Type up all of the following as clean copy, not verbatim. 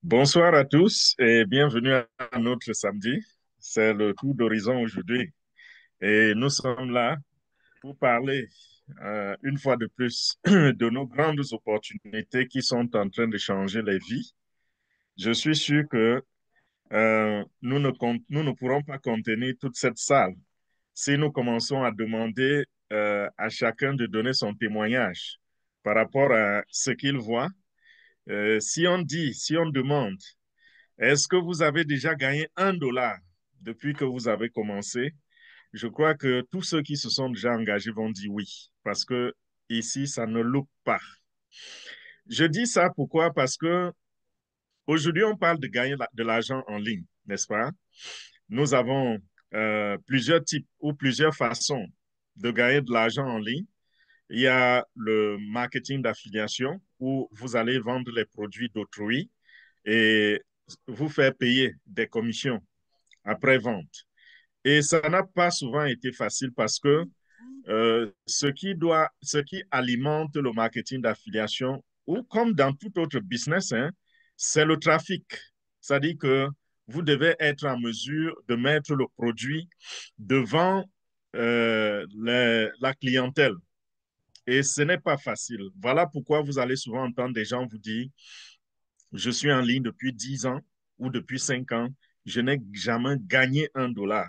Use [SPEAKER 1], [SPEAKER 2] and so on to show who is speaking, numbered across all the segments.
[SPEAKER 1] Bonsoir à tous et bienvenue à notre samedi. C'est le tour d'horizon aujourd'hui et nous sommes là pour parler une fois de plus de nos grandes opportunités qui sont en train de changer les vies. Je suis sûr que nous ne pourrons pas contenir toute cette salle si nous commençons à demander à chacun de donner son témoignage par rapport à ce qu'il voit. Si on demande, est-ce que vous avez déjà gagné 1 dollar depuis que vous avez commencé? Je crois que tous ceux qui se sont déjà engagés vont dire oui, parce que ici, ça ne loupe pas. Je dis ça pourquoi? Parce que aujourd'hui, on parle de gagner de l'argent en ligne, n'est-ce pas? Nous avons plusieurs types ou plusieurs façons de gagner de l'argent en ligne. Il y a le marketing d'affiliation où vous allez vendre les produits d'autrui et vous faire payer des commissions après-vente. Et ça n'a pas souvent été facile parce que ce qui alimente le marketing d'affiliation, ou comme dans tout autre business, hein, c'est le trafic. C'est-à-dire que vous devez être en mesure de mettre le produit devant la clientèle. Et ce n'est pas facile. Voilà pourquoi vous allez souvent entendre des gens vous dire, je suis en ligne depuis 10 ans ou depuis 5 ans, je n'ai jamais gagné 1 dollar.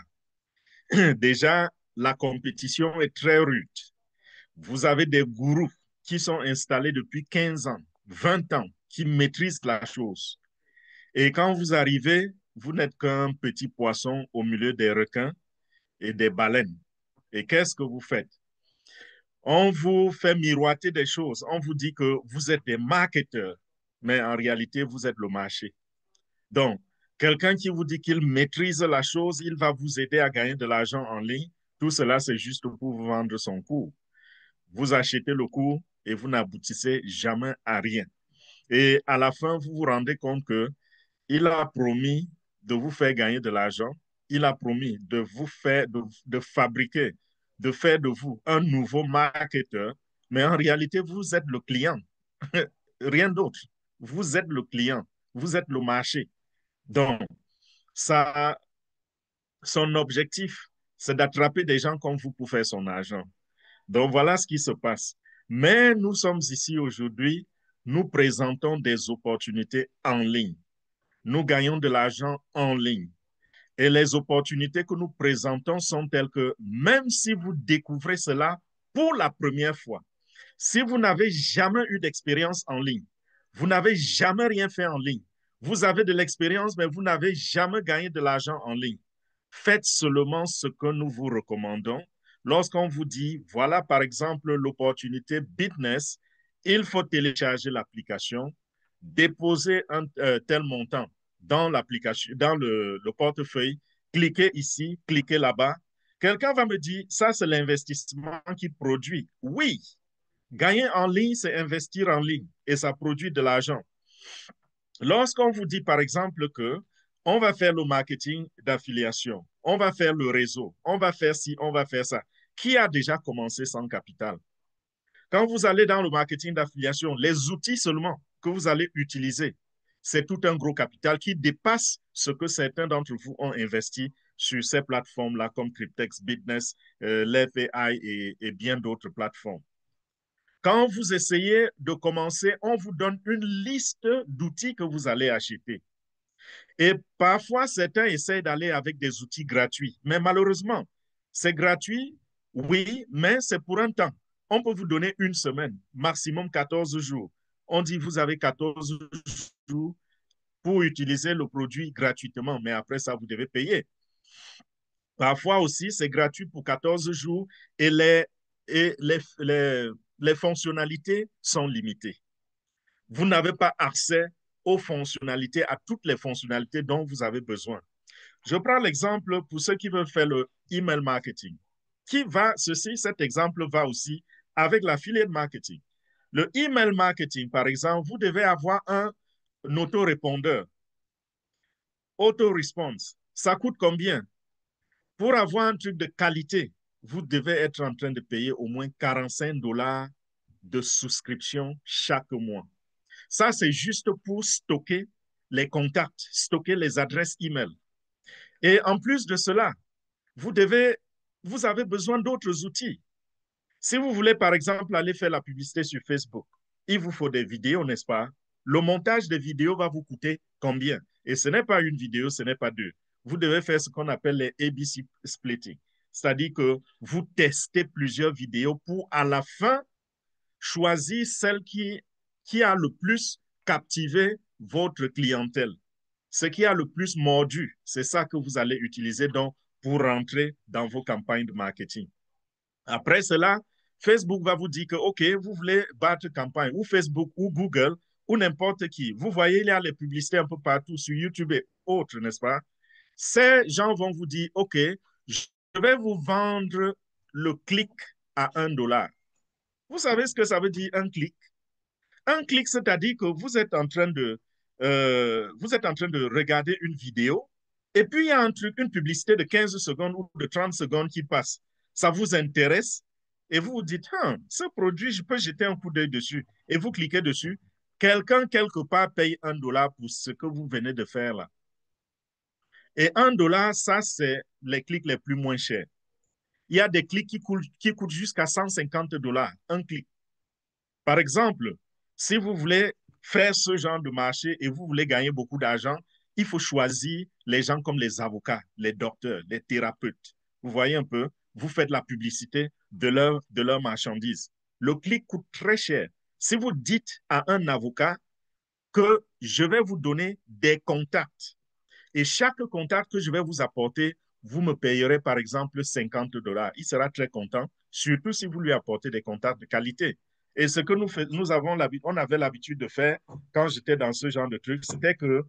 [SPEAKER 1] Déjà, la compétition est très rude. Vous avez des gourous qui sont installés depuis 15 ans, 20 ans, qui maîtrisent la chose. Et quand vous arrivez, vous n'êtes qu'un petit poisson au milieu des requins et des baleines. Et qu'est-ce que vous faites? On vous fait miroiter des choses. On vous dit que vous êtes des marketeurs, mais en réalité, vous êtes le marché. Donc, quelqu'un qui vous dit qu'il maîtrise la chose, il va vous aider à gagner de l'argent en ligne. Tout cela, c'est juste pour vous vendre son cours. Vous achetez le cours et vous n'aboutissez jamais à rien. Et à la fin, vous vous rendez compte que il a promis de vous faire gagner de l'argent. Il a promis de vous faire, de fabriquer, de faire de vous un nouveau marketeur. Mais en réalité, vous êtes le client. Rien d'autre. Vous êtes le client. Vous êtes le marché. Donc, ça, son objectif, c'est d'attraper des gens comme vous pour faire son argent. Donc, voilà ce qui se passe. Mais nous sommes ici aujourd'hui, nous présentons des opportunités en ligne. Nous gagnons de l'argent en ligne. Et les opportunités que nous présentons sont telles que même si vous découvrez cela pour la première fois, si vous n'avez jamais eu d'expérience en ligne, vous n'avez jamais rien fait en ligne, vous avez de l'expérience, mais vous n'avez jamais gagné de l'argent en ligne, faites seulement ce que nous vous recommandons. Lorsqu'on vous dit, voilà par exemple l'opportunité Business, il faut télécharger l'application, déposer un tel montant dans l'application, dans le portefeuille, cliquez ici, cliquez là-bas. Quelqu'un va me dire, ça c'est l'investissement qui produit. Oui, gagner en ligne, c'est investir en ligne et ça produit de l'argent. Lorsqu'on vous dit, par exemple, que on va faire le marketing d'affiliation, on va faire le réseau, on va faire ci, on va faire ça, qui a déjà commencé sans capital? Quand vous allez dans le marketing d'affiliation, les outils seulement que vous allez utiliser, c'est tout un gros capital qui dépasse ce que certains d'entre vous ont investi sur ces plateformes-là comme Cryptex, Business, l'FAI et bien d'autres plateformes. Quand vous essayez de commencer, on vous donne une liste d'outils que vous allez acheter. Et parfois, certains essayent d'aller avec des outils gratuits. Mais malheureusement, c'est gratuit, oui, mais c'est pour un temps. On peut vous donner une semaine, maximum 14 jours. On dit vous avez 14 jours pour utiliser le produit gratuitement, mais après ça, vous devez payer. Parfois aussi, c'est gratuit pour 14 jours et les fonctionnalités sont limitées. Vous n'avez pas accès aux fonctionnalités, à toutes les fonctionnalités dont vous avez besoin. Je prends l'exemple pour ceux qui veulent faire le email marketing. Cet exemple va aussi avec l'affiliate marketing. Le email marketing, par exemple, vous devez avoir un autorépondeur, auto-response. Ça coûte combien? Pour avoir un truc de qualité, vous devez être en train de payer au moins 45 dollars de souscription chaque mois. Ça, c'est juste pour stocker les contacts, stocker les adresses email. Et en plus de cela, vous avez besoin d'autres outils. Si vous voulez, par exemple, aller faire la publicité sur Facebook, il vous faut des vidéos, n'est-ce pas? Le montage des vidéos va vous coûter combien? Et ce n'est pas une vidéo, ce n'est pas deux. Vous devez faire ce qu'on appelle les ABC splitting. C'est-à-dire que vous testez plusieurs vidéos pour, à la fin, choisir celle qui a le plus captivé votre clientèle. Ce qui a le plus mordu, c'est ça que vous allez utiliser donc pour rentrer dans vos campagnes de marketing. Après cela, Facebook va vous dire que, OK, vous voulez battre campagne, ou Facebook, ou Google, ou n'importe qui. Vous voyez, il y a les publicités un peu partout sur YouTube et autres, n'est-ce pas? Ces gens vont vous dire, OK, je vais vous vendre le clic à $1. Vous savez ce que ça veut dire, un clic? Un clic, c'est-à-dire que vous êtes en train de regarder une vidéo et puis il y a un truc, une publicité de 15 secondes ou de 30 secondes qui passe. Ça vous intéresse et vous vous dites, ce produit, je peux jeter un coup d'œil dessus. Et vous cliquez dessus. Quelqu'un, quelque part, paye $1 pour ce que vous venez de faire là. Et $1, ça, c'est les clics les plus moins chers. Il y a des clics qui coûtent jusqu'à $150, un clic. Par exemple, si vous voulez faire ce genre de marché et vous voulez gagner beaucoup d'argent, il faut choisir les gens comme les avocats, les docteurs, les thérapeutes. Vous voyez un peu, vous faites la publicité de leur marchandise. Le clic coûte très cher. Si vous dites à un avocat que je vais vous donner des contacts et chaque contact que je vais vous apporter, vous me payerez par exemple $50. Il sera très content, surtout si vous lui apportez des contacts de qualité. Et ce que on avait l'habitude de faire quand j'étais dans ce genre de truc, c'était que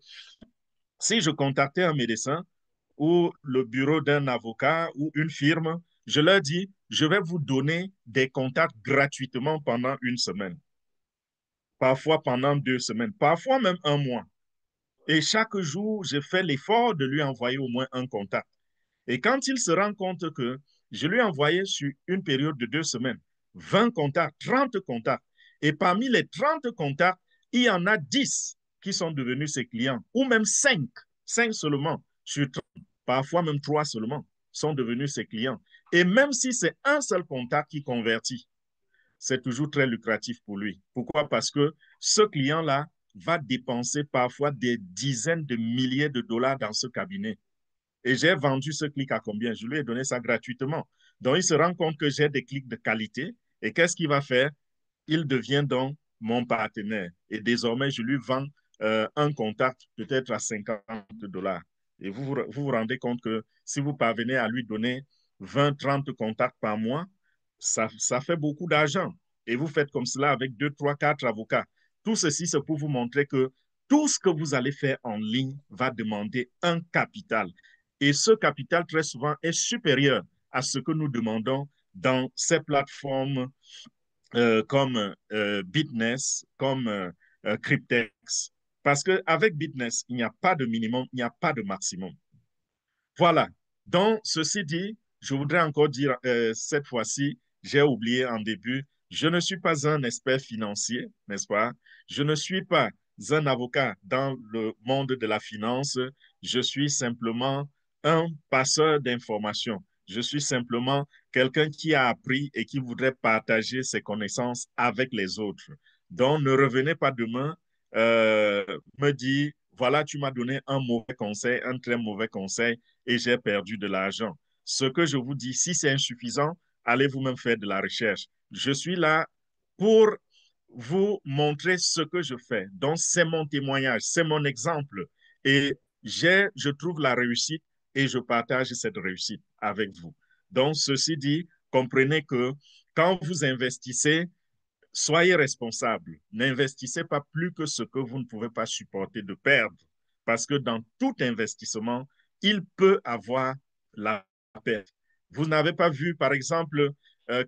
[SPEAKER 1] si je contactais un médecin ou le bureau d'un avocat ou une firme, je leur dis, je vais vous donner des contacts gratuitement pendant une semaine, parfois pendant 2 semaines, parfois même un mois. Et chaque jour, je fais l'effort de lui envoyer au moins un contact. Et quand il se rend compte que je lui ai envoyé sur une période de 2 semaines 20 contacts, 30 contacts, et parmi les 30 contacts, il y en a 10 qui sont devenus ses clients, ou même 5 seulement sur 30, parfois même 3 seulement sont devenus ses clients. Et même si c'est un seul contact qui convertit, c'est toujours très lucratif pour lui. Pourquoi? Parce que ce client-là va dépenser parfois des dizaines de milliers de dollars dans ce cabinet. Et j'ai vendu ce clic à combien? Je lui ai donné ça gratuitement. Donc, il se rend compte que j'ai des clics de qualité. Et qu'est-ce qu'il va faire? Il devient donc mon partenaire. Et désormais, je lui vends un contact peut-être à $50. Et vous rendez compte que si vous parvenez à lui donner 20, 30 contacts par mois, ça fait beaucoup d'argent. Et vous faites comme cela avec 2, 3, 4 avocats. Tout ceci, c'est pour vous montrer que tout ce que vous allez faire en ligne va demander un capital. Et ce capital, très souvent, est supérieur à ce que nous demandons dans ces plateformes comme Bitness, comme Cryptex. Parce qu'avec Bitness, il n'y a pas de minimum, il n'y a pas de maximum. Voilà. Donc, ceci dit, je voudrais encore dire cette fois-ci, j'ai oublié en début, je ne suis pas un expert financier, n'est-ce pas? Je ne suis pas un avocat dans le monde de la finance, je suis simplement un passeur d'informations. Je suis simplement quelqu'un qui a appris et qui voudrait partager ses connaissances avec les autres. Donc, ne revenez pas demain me dire, voilà, tu m'as donné un mauvais conseil, un très mauvais conseil, et j'ai perdu de l'argent. Ce que je vous dis, si c'est insuffisant, allez vous-même faire de la recherche. Je suis là pour vous montrer ce que je fais. Donc, c'est mon témoignage, c'est mon exemple. Et je trouve la réussite et je partage cette réussite avec vous. Donc, ceci dit, comprenez que quand vous investissez, soyez responsable. N'investissez pas plus que ce que vous ne pouvez pas supporter de perdre. Parce que dans tout investissement, il peut avoir la perte. Vous n'avez pas vu, par exemple,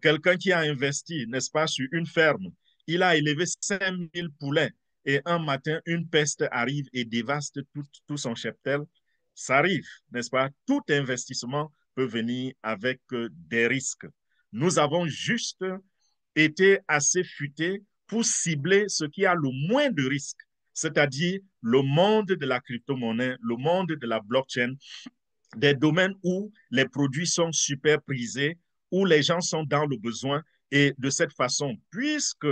[SPEAKER 1] quelqu'un qui a investi, n'est-ce pas, sur une ferme. Il a élevé 5000 poulets et un matin, une peste arrive et dévaste tout son cheptel. Ça arrive, n'est-ce pas? Tout investissement peut venir avec des risques. Nous avons juste été assez futés pour cibler ce qui a le moins de risques. c'est-à-dire le monde de la crypto-monnaie, le monde de la blockchain, des domaines où les produits sont super prisés, où les gens sont dans le besoin. Et de cette façon, puisque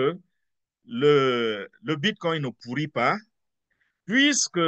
[SPEAKER 1] le Bitcoin ne pourrit pas, puisque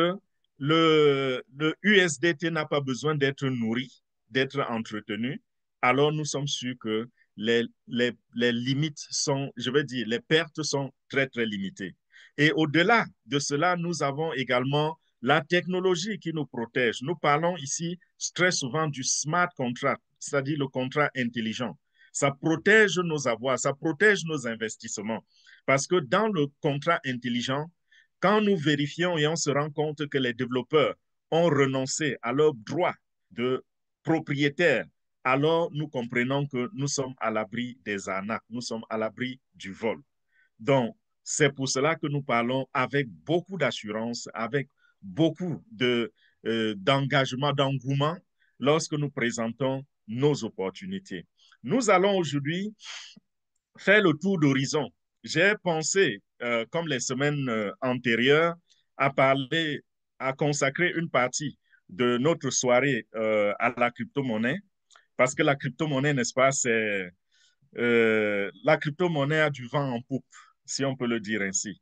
[SPEAKER 1] le USDT n'a pas besoin d'être nourri, d'être entretenu, alors nous sommes sûrs que les limites sont, je veux dire, les pertes sont très, très limitées. Et au-delà de cela, nous avons également la technologie qui nous protège. Nous parlons ici très souvent du smart contract, c'est-à-dire le contrat intelligent. Ça protège nos avoirs, ça protège nos investissements. Parce que dans le contrat intelligent, quand nous vérifions et on se rend compte que les développeurs ont renoncé à leurs droits de propriétaire, alors nous comprenons que nous sommes à l'abri des arnaques, nous sommes à l'abri du vol. Donc, c'est pour cela que nous parlons avec beaucoup d'assurance, avec beaucoup d'engagement, d'engouement lorsque nous présentons nos opportunités. Nous allons aujourd'hui faire le tour d'horizon. J'ai pensé, comme les semaines antérieures, à parler, à consacrer une partie de notre soirée à la crypto-monnaie, parce que la crypto-monnaie, n'est-ce pas, c'est la crypto-monnaie a du vent en poupe, si on peut le dire ainsi.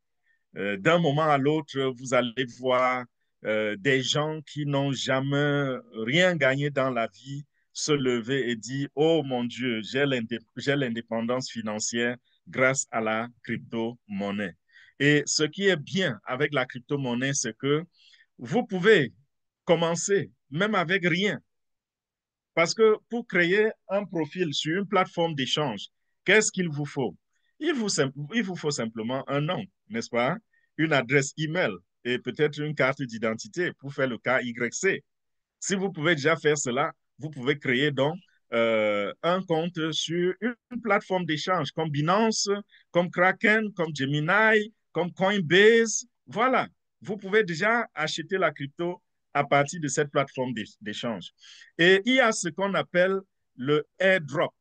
[SPEAKER 1] D'un moment à l'autre, vous allez voir des gens qui n'ont jamais rien gagné dans la vie se lever et dire, oh mon Dieu, j'ai l'indépendance financière grâce à la crypto-monnaie. Et ce qui est bien avec la crypto-monnaie, c'est que vous pouvez commencer même avec rien. Parce que pour créer un profil sur une plateforme d'échange, qu'est-ce qu'il vous faut? Il vous faut simplement un nom, n'est-ce pas? Une adresse email et peut-être une carte d'identité pour faire le cas YC. Si vous pouvez déjà faire cela, vous pouvez créer donc un compte sur une plateforme d'échange comme Binance, comme Kraken, comme Gemini, comme Coinbase. Voilà, vous pouvez déjà acheter la crypto à partir de cette plateforme d'échange. Et il y a ce qu'on appelle le airdrop.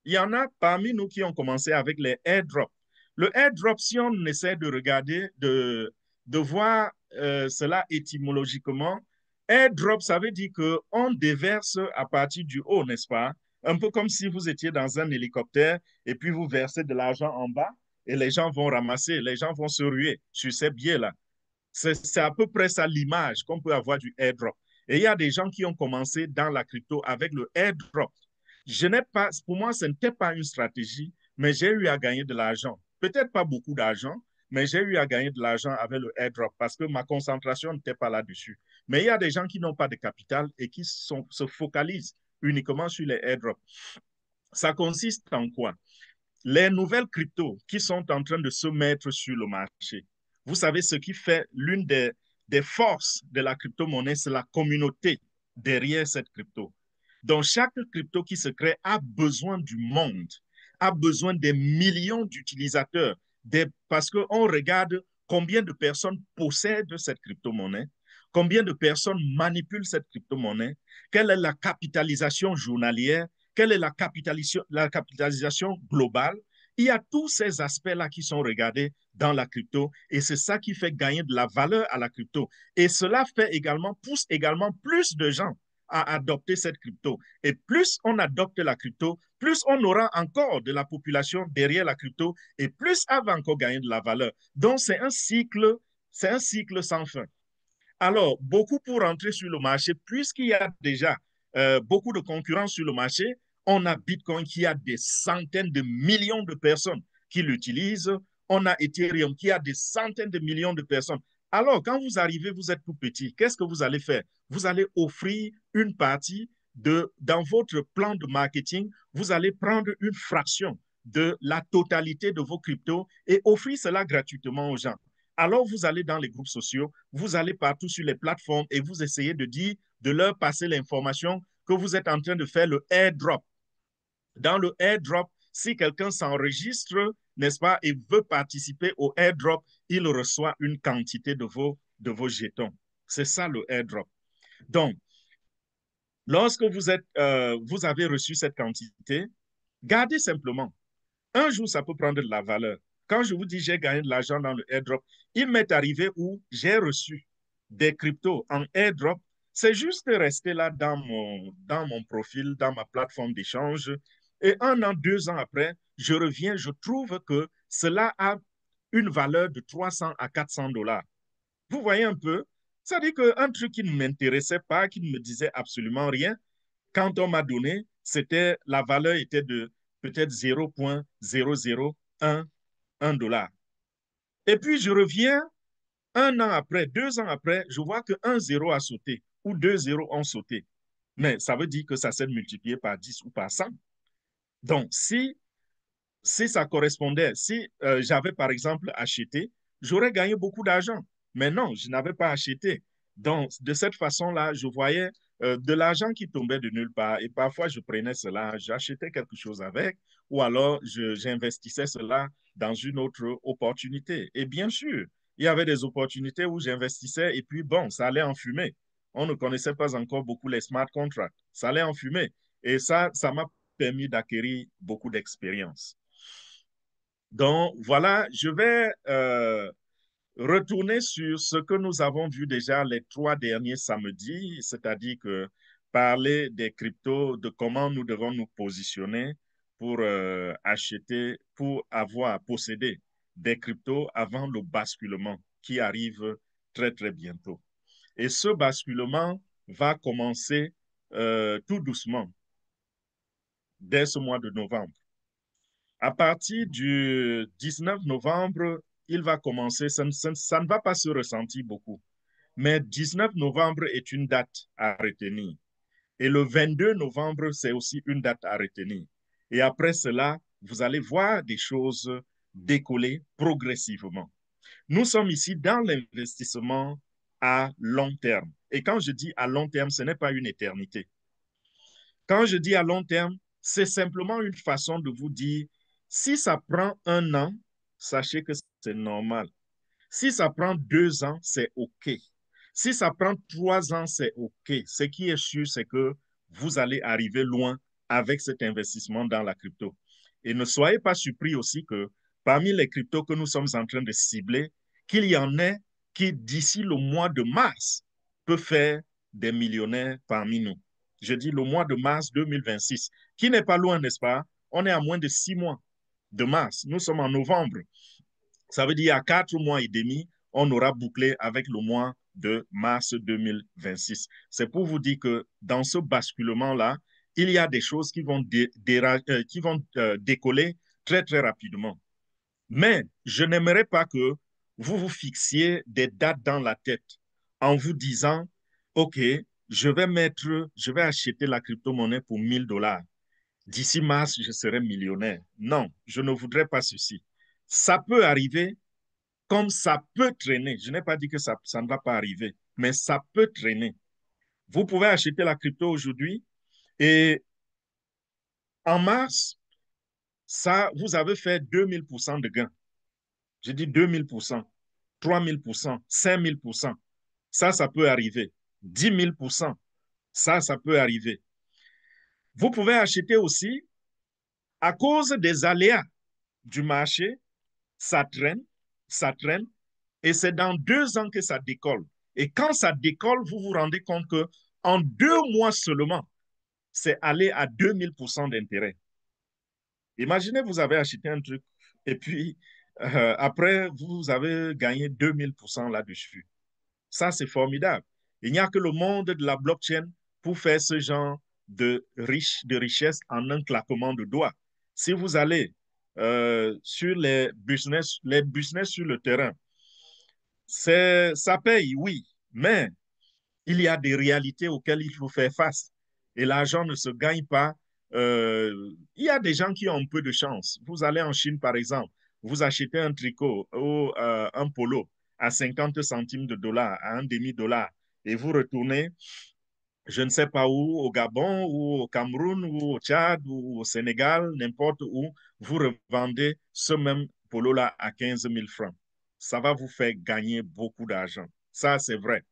[SPEAKER 1] Il y en a parmi nous qui ont commencé avec les airdrops. Le airdrop, si on essaie de regarder, de voir cela étymologiquement, airdrop, ça veut dire qu'on déverse à partir du haut, n'est-ce pas? Un peu comme si vous étiez dans un hélicoptère et puis vous versez de l'argent en bas et les gens vont ramasser, les gens vont se ruer sur ces billets-là. C'est à peu près ça l'image qu'on peut avoir du airdrop. Et il y a des gens qui ont commencé dans la crypto avec le airdrop. Je n'ai pas, pour moi, ce n'était pas une stratégie, mais j'ai eu à gagner de l'argent. Peut-être pas beaucoup d'argent, mais j'ai eu à gagner de l'argent avec le airdrop parce que ma concentration n'était pas là-dessus. Mais il y a des gens qui n'ont pas de capital et qui se focalisent uniquement sur les airdrops. Ça consiste en quoi? Les nouvelles cryptos qui sont en train de se mettre sur le marché. Vous savez, ce qui fait l'une des forces de la crypto-monnaie, c'est la communauté derrière cette crypto. Donc, chaque crypto qui se crée a besoin du monde, a besoin des millions d'utilisateurs, parce qu'on regarde combien de personnes possèdent cette crypto-monnaie, combien de personnes manipulent cette crypto-monnaie, quelle est la capitalisation journalière, quelle est la capitalisation globale. Il y a tous ces aspects-là qui sont regardés dans la crypto et c'est ça qui fait gagner de la valeur à la crypto. Et cela pousse également plus de gens à adopter cette crypto. Et plus on adopte la crypto, plus on aura encore de la population derrière la crypto et plus elle va encore gagner de la valeur. Donc c'est un cycle sans fin. Alors, beaucoup pour entrer sur le marché, puisqu'il y a déjà beaucoup de concurrence sur le marché, on a Bitcoin qui a des centaines de millions de personnes qui l'utilisent, on a Ethereum qui a des centaines de millions de personnes. Alors, quand vous arrivez, vous êtes tout petit, qu'est-ce que vous allez faire? Vous allez offrir une partie dans votre plan de marketing, vous allez prendre une fraction de la totalité de vos cryptos et offrir cela gratuitement aux gens. Alors, vous allez dans les groupes sociaux, vous allez partout sur les plateformes et vous essayez de leur passer l'information que vous êtes en train de faire le airdrop. Dans le airdrop, si quelqu'un s'enregistre, n'est-ce pas, et veut participer au airdrop, il reçoit une quantité de vos jetons. C'est ça le airdrop. Donc, lorsque vous avez reçu cette quantité, gardez simplement. Un jour, ça peut prendre de la valeur. Quand je vous dis j'ai gagné de l'argent dans le airdrop, il m'est arrivé où j'ai reçu des cryptos en airdrop. C'est juste resté là dans mon profil, dans ma plateforme d'échange. Et 1 an, 2 ans après, je reviens, je trouve que cela a une valeur de 300 à 400 dollars. Vous voyez un peu? Ça dit qu'un truc qui ne m'intéressait pas, qui ne me disait absolument rien, quand on m'a donné, la valeur était de peut-être 0,001 dollar. Et puis je reviens 1 an après, 2 ans après, je vois qu'un zéro a sauté ou 2 zéros ont sauté. Mais ça veut dire que ça s'est multiplié par 10 ou par 100. Donc, si ça correspondait, si j'avais par exemple acheté, j'aurais gagné beaucoup d'argent. Mais non, je n'avais pas acheté. Donc, de cette façon-là, je voyais de l'argent qui tombait de nulle part. Et parfois, je prenais cela, j'achetais quelque chose avec, ou alors j'investissais cela dans une autre opportunité. Et bien sûr, il y avait des opportunités où j'investissais et puis bon, ça allait en fumée. On ne connaissait pas encore beaucoup les smart contracts. Ça allait en fumée. Et ça m'a permis d'acquérir beaucoup d'expérience. Donc, voilà, je vais retourner sur ce que nous avons vu déjà les 3 derniers samedis, c'est-à-dire que parler des cryptos, de comment nous devons nous positionner pour acheter, pour posséder des cryptos avant le basculement qui arrive très, très bientôt. Et ce basculement va commencer tout doucement dès ce mois de novembre. À partir du 19 novembre, il va commencer, ça ne va pas se ressentir beaucoup, mais 19 novembre est une date à retenir. Et le 22 novembre, c'est aussi une date à retenir. Et après cela, vous allez voir des choses décoller progressivement. Nous sommes ici dans l'investissement à long terme. Et quand je dis à long terme, ce n'est pas une éternité. Quand je dis à long terme, c'est simplement une façon de vous dire, si ça prend 1 an, sachez que c'est normal. Si ça prend 2 ans, c'est OK. Si ça prend 3 ans, c'est OK. Ce qui est sûr, c'est que vous allez arriver loin avec cet investissement dans la crypto. Et ne soyez pas surpris aussi que parmi les cryptos que nous sommes en train de cibler, qu'il y en ait qui, d'ici le mois de mars, peut faire des millionnaires parmi nous. Je dis le mois de mars 2026, qui n'est pas loin, n'est-ce pas? On est à moins de 6 mois de mars. Nous sommes en novembre. Ça veut dire à 4 mois et demi, on aura bouclé avec le mois de mars 2026. C'est pour vous dire que dans ce basculement-là, il y a des choses qui vont, décoller très, très rapidement. Mais je n'aimerais pas que vous vous fixiez des dates dans la tête en vous disant, OK, je vais acheter la crypto-monnaie pour 1000 dollars. D'ici mars, je serai millionnaire. Non, je ne voudrais pas ceci. Ça peut arriver comme ça peut traîner. Je n'ai pas dit que ça ne va pas arriver, mais ça peut traîner. Vous pouvez acheter la crypto aujourd'hui et en mars, vous avez fait 2000% de gains. Je dis 2000%, 3000%, 5000%. Ça peut arriver. 10 000%, ça peut arriver. Vous pouvez acheter aussi à cause des aléas du marché, ça traîne, ça traîne, et c'est dans 2 ans que ça décolle. Et quand ça décolle, vous vous rendez compte que en 2 mois seulement, c'est aller à 2000% d'intérêt. Imaginez, vous avez acheté un truc et puis après, vous avez gagné 2000% là-dessus. Ça, c'est formidable. Il n'y a que le monde de la blockchain pour faire ce genre de richesse en un claquement de doigts. Si vous allez sur les business sur le terrain, ça paye, oui, mais il y a des réalités auxquelles il faut faire face. Et l'argent ne se gagne pas. Il y a des gens qui ont un peu de chance. Vous allez en Chine, par exemple, vous achetez un tricot ou un polo à 50 centimes de dollars, à un demi-dollar, et vous retournez, je ne sais pas où, au Gabon, ou au Cameroun, ou au Tchad, ou au Sénégal, n'importe où, vous revendez ce même polo-là à 15 000 francs. Ça va vous faire gagner beaucoup d'argent. Ça, c'est vrai.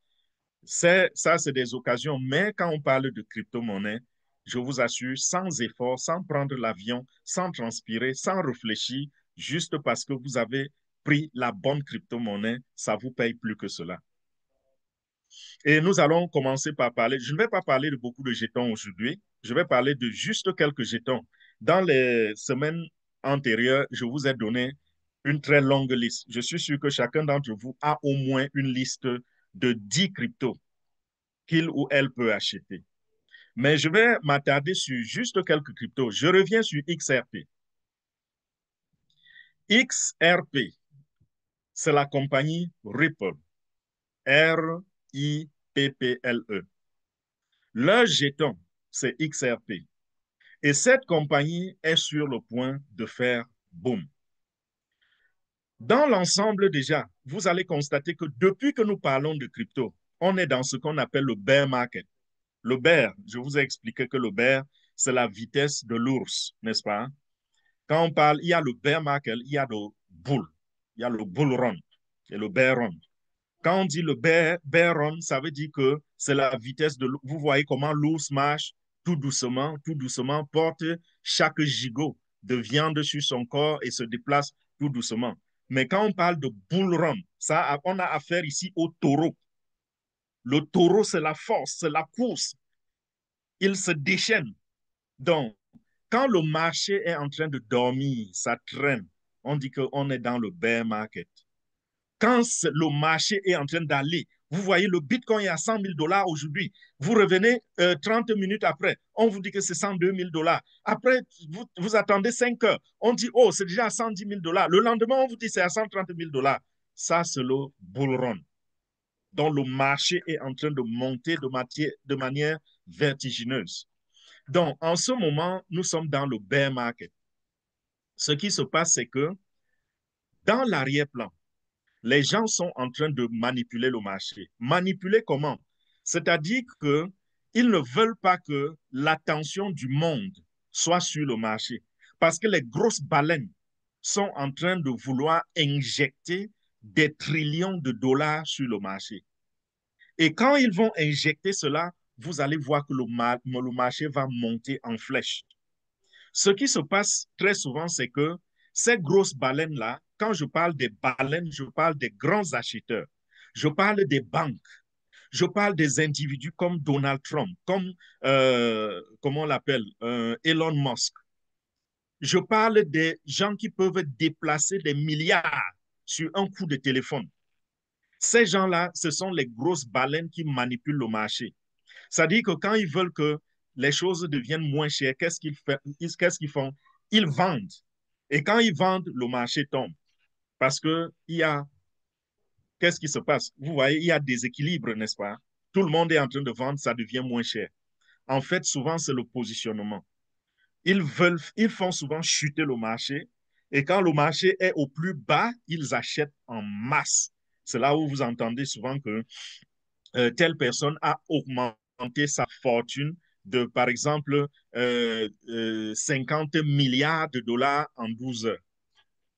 [SPEAKER 1] Ça, c'est des occasions. Mais quand on parle de crypto-monnaie, je vous assure, sans effort, sans prendre l'avion, sans transpirer, sans réfléchir, juste parce que vous avez pris la bonne crypto-monnaie, ça vous paye plus que cela. Et nous allons commencer par parler, je ne vais pas parler de beaucoup de jetons aujourd'hui, je vais parler de juste quelques jetons. Dans les semaines antérieures, je vous ai donné une très longue liste. Je suis sûr que chacun d'entre vous a au moins une liste de 10 cryptos qu'il ou elle peut acheter. Mais je vais m'attarder sur juste quelques cryptos. Je reviens sur XRP. XRP, c'est la compagnie Ripple. R-I-P-P-L-E. Leur jeton, c'est XRP. Et cette compagnie est sur le point de faire boom. Dans l'ensemble déjà, vous allez constater que depuis que nous parlons de crypto, on est dans ce qu'on appelle le bear market. Le bear, je vous ai expliqué que le bear, c'est la vitesse de l'ours, n'est-ce pas? Quand on parle, il y a le bear market, il y a le bull. Il y a le bull run et le bear run. Quand on dit le bear run, ça veut dire que c'est la vitesse de l'ours. Vous voyez comment l'ours marche tout doucement, porte chaque gigot de viande sur son corps et se déplace tout doucement. Mais quand on parle de bull run, ça, on a affaire ici au taureau. Le taureau, c'est la force, c'est la course. Il se déchaîne. Donc, quand le marché est en train de dormir, ça traîne, on dit qu'on est dans le bear market. Quand le marché est en train d'aller, vous voyez, le Bitcoin est à 100 000 dollars aujourd'hui. Vous revenez 30 minutes après, on vous dit que c'est 102 000 dollars. Après, vous attendez 5 heures. On dit, oh, c'est déjà à 110 000 dollars. Le lendemain, on vous dit c'est à 130 000 dollars. Ça, c'est le bull run. Donc, le marché est en train de monter de manière vertigineuse. Donc, en ce moment, nous sommes dans le bear market. Ce qui se passe, c'est que dans l'arrière-plan, les gens sont en train de manipuler le marché. Manipuler comment? C'est-à-dire qu'ils ne veulent pas que l'attention du monde soit sur le marché. Parce que les grosses baleines sont en train de vouloir injecter des trillions de dollars sur le marché. Et quand ils vont injecter cela, vous allez voir que le marché va monter en flèche. Ce qui se passe très souvent, c'est que ces grosses baleines-là, quand je parle des baleines, je parle des grands acheteurs. Je parle des banques. Je parle des individus comme Donald Trump, comme, comment on l'appelle, Elon Musk. Je parle des gens qui peuvent déplacer des milliards sur un coup de téléphone. Ces gens-là, ce sont les grosses baleines qui manipulent le marché. C'est-à-dire que quand ils veulent que les choses deviennent moins chères, qu'est-ce qu'ils font? Ils vendent. Et quand ils vendent, le marché tombe. Parce que qu'est-ce qui se passe? Vous voyez, il y a des équilibres, n'est-ce pas? Tout le monde est en train de vendre, ça devient moins cher. En fait, souvent, c'est le positionnement. Ils font souvent chuter le marché. Et quand le marché est au plus bas, ils achètent en masse. C'est là où vous entendez souvent que telle personne a augmenté sa fortune de, par exemple, 50 milliards de dollars en 12 heures.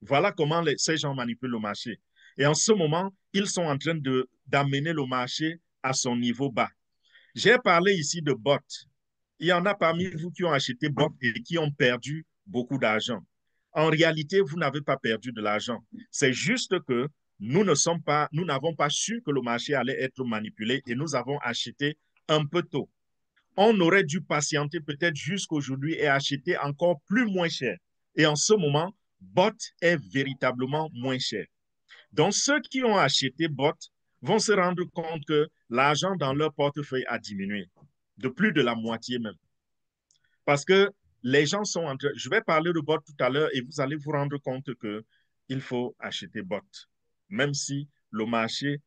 [SPEAKER 1] Voilà comment ces gens manipulent le marché. Et en ce moment, ils sont en train d'amener le marché à son niveau bas. J'ai parlé ici de bots. Il y en a parmi vous qui ont acheté bots et qui ont perdu beaucoup d'argent. En réalité, vous n'avez pas perdu de l'argent. C'est juste que nous n'avons pas su que le marché allait être manipulé et nous avons acheté un peu tôt. On aurait dû patienter peut-être jusqu'aujourd'hui et acheter encore plus moins cher. Et en ce moment, bot est véritablement moins cher. Donc, ceux qui ont acheté bot vont se rendre compte que l'argent dans leur portefeuille a diminué de plus de la moitié même. Parce que les gens sont en train... Je vais parler de bot tout à l'heure et vous allez vous rendre compte qu'il faut acheter bot, même si le marché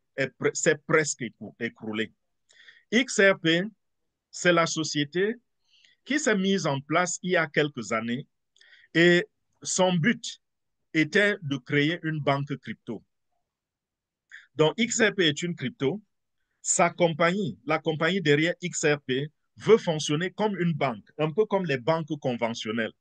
[SPEAKER 1] s'est presque écroulé. XRP, c'est la société qui s'est mise en place il y a quelques années et son but était de créer une banque crypto. Donc, XRP est une crypto. Sa compagnie, la compagnie derrière XRP, veut fonctionner comme une banque, un peu comme les banques conventionnelles.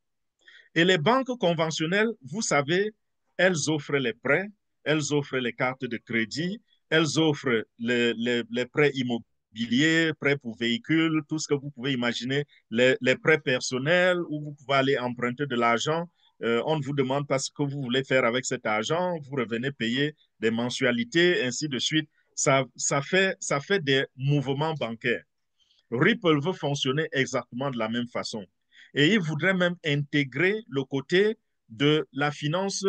[SPEAKER 1] Et les banques conventionnelles, vous savez, elles offrent les prêts, elles offrent les cartes de crédit, elles offrent les prêts immobiliers, prêts pour véhicules, tout ce que vous pouvez imaginer, les prêts personnels où vous pouvez aller emprunter de l'argent On ne vous demande pas ce que vous voulez faire avec cet argent, vous revenez payer des mensualités, ainsi de suite. Ça fait des mouvements bancaires. Ripple veut fonctionner exactement de la même façon. Et il voudrait même intégrer le côté de la finance,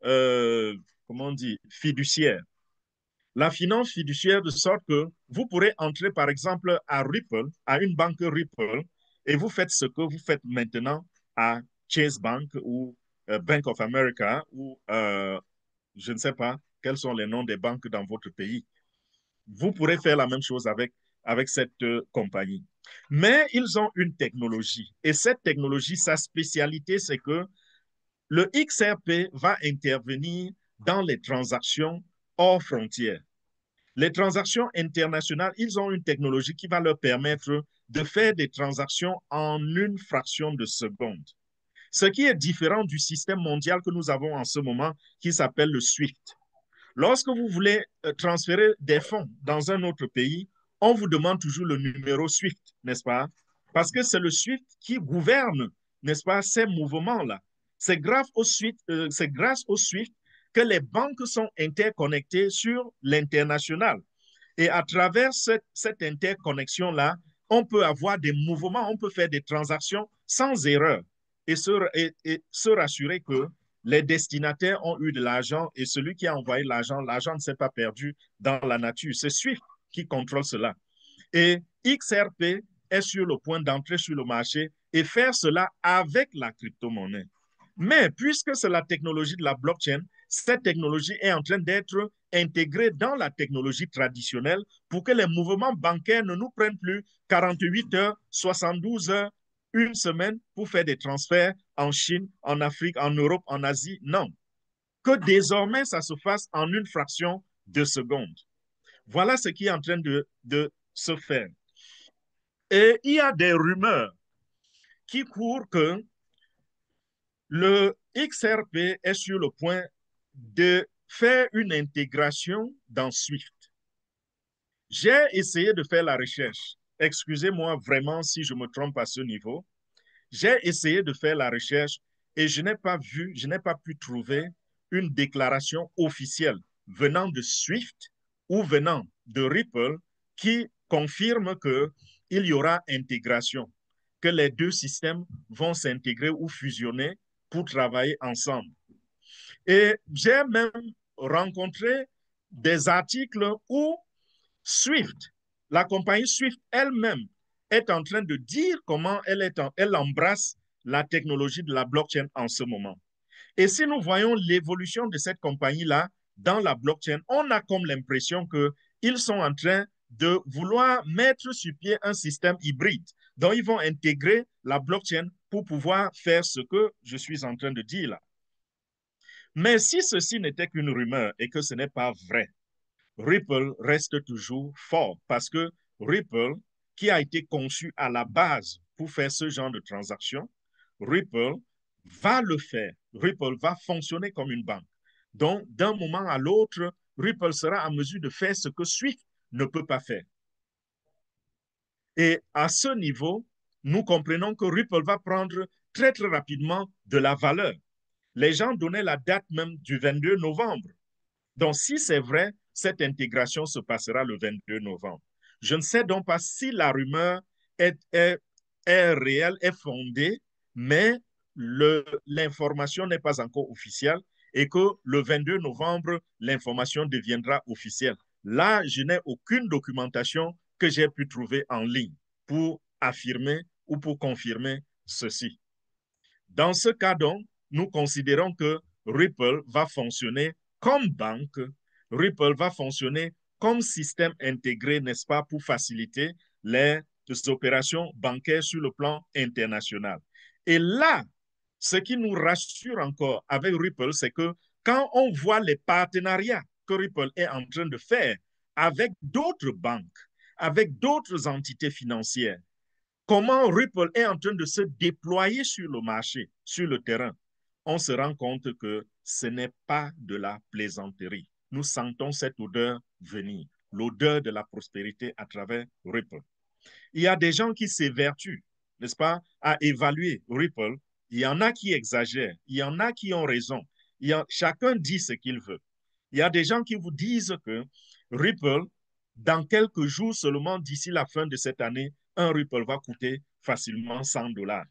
[SPEAKER 1] euh, comment on dit, fiduciaire. La finance fiduciaire de sorte que vous pourrez entrer, par exemple, à Ripple, à une banque Ripple, et vous faites ce que vous faites maintenant à Chase Bank ou Bank of America ou je ne sais pas quels sont les noms des banques dans votre pays. Vous pourrez faire la même chose avec cette compagnie. Mais ils ont une technologie. Et cette technologie, sa spécialité, c'est que le XRP va intervenir dans les transactions hors frontières. Les transactions internationales, ils ont une technologie qui va leur permettre de faire des transactions en une fraction de seconde. Ce qui est différent du système mondial que nous avons en ce moment, qui s'appelle le SWIFT. Lorsque vous voulez transférer des fonds dans un autre pays, on vous demande toujours le numéro SWIFT, n'est-ce pas? Parce que c'est le SWIFT qui gouverne, n'est-ce pas, ces mouvements-là. C'est grâce au SWIFT que les banques sont interconnectées sur l'international. Et à travers cette interconnexion-là, on peut avoir des mouvements, on peut faire des transactions sans erreur et se rassurer que les destinataires ont eu de l'argent et celui qui a envoyé l'argent ne s'est pas perdu dans la nature. C'est SWIFT qui contrôle cela. Et XRP est sur le point d'entrer sur le marché et faire cela avec la crypto-monnaie. Mais puisque c'est la technologie de la blockchain, cette technologie est en train d'être intégrée dans la technologie traditionnelle pour que les mouvements bancaires ne nous prennent plus 48 heures, 72 heures, une semaine pour faire des transferts en Chine, en Afrique, en Europe, en Asie. Non. Que désormais, ça se fasse en une fraction de seconde. Voilà ce qui est en train de se faire. Et il y a des rumeurs qui courent que le XRP est sur le point de faire une intégration dans SWIFT. J'ai essayé de faire la recherche. Excusez-moi vraiment si je me trompe à ce niveau. J'ai essayé de faire la recherche et je n'ai pas vu, je n'ai pas pu trouver une déclaration officielle venant de SWIFT ou venant de Ripple qui confirme qu'il y aura intégration, que les deux systèmes vont s'intégrer ou fusionner pour travailler ensemble. Et j'ai même rencontré des articles où Swift, la compagnie Swift elle-même est en train de dire comment elle embrasse la technologie de la blockchain en ce moment. Et si nous voyons l'évolution de cette compagnie-là dans la blockchain, on a comme l'impression qu'ils sont en train de vouloir mettre sur pied un système hybride. Donc, ils vont intégrer la blockchain pour pouvoir faire ce que je suis en train de dire là. Mais si ceci n'était qu'une rumeur et que ce n'est pas vrai, Ripple reste toujours fort parce que Ripple, qui a été conçu à la base pour faire ce genre de transaction, Ripple va le faire. Ripple va fonctionner comme une banque. Donc, d'un moment à l'autre, Ripple sera en mesure de faire ce que Swift ne peut pas faire. Et à ce niveau, nous comprenons que Ripple va prendre très, très rapidement de la valeur. Les gens donnaient la date même du 22 novembre. Donc, si c'est vrai, cette intégration se passera le 22 novembre. Je ne sais donc pas si la rumeur est réelle, est fondée, mais l'information n'est pas encore officielle et que le 22 novembre, l'information deviendra officielle. Là, je n'ai aucune documentation que j'ai pu trouver en ligne pour affirmer ou pour confirmer ceci. Dans ce cas donc, nous considérons que Ripple va fonctionner comme banque, Ripple va fonctionner comme système intégré, n'est-ce pas, pour faciliter les opérations bancaires sur le plan international. Et là, ce qui nous rassure encore avec Ripple, c'est que quand on voit les partenariats que Ripple est en train de faire avec d'autres banques, avec d'autres entités financières, comment Ripple est en train de se déployer sur le marché, sur le terrain, on se rend compte que ce n'est pas de la plaisanterie. Nous sentons cette odeur venir, l'odeur de la prospérité à travers Ripple. Il y a des gens qui s'évertuent, n'est-ce pas, à évaluer Ripple Il y en a qui exagèrent, il y en a qui ont raison. Chacun dit ce qu'il veut. Il y a des gens qui vous disent que Ripple, dans quelques jours seulement, d'ici la fin de cette année, un Ripple va coûter facilement 100 dollars.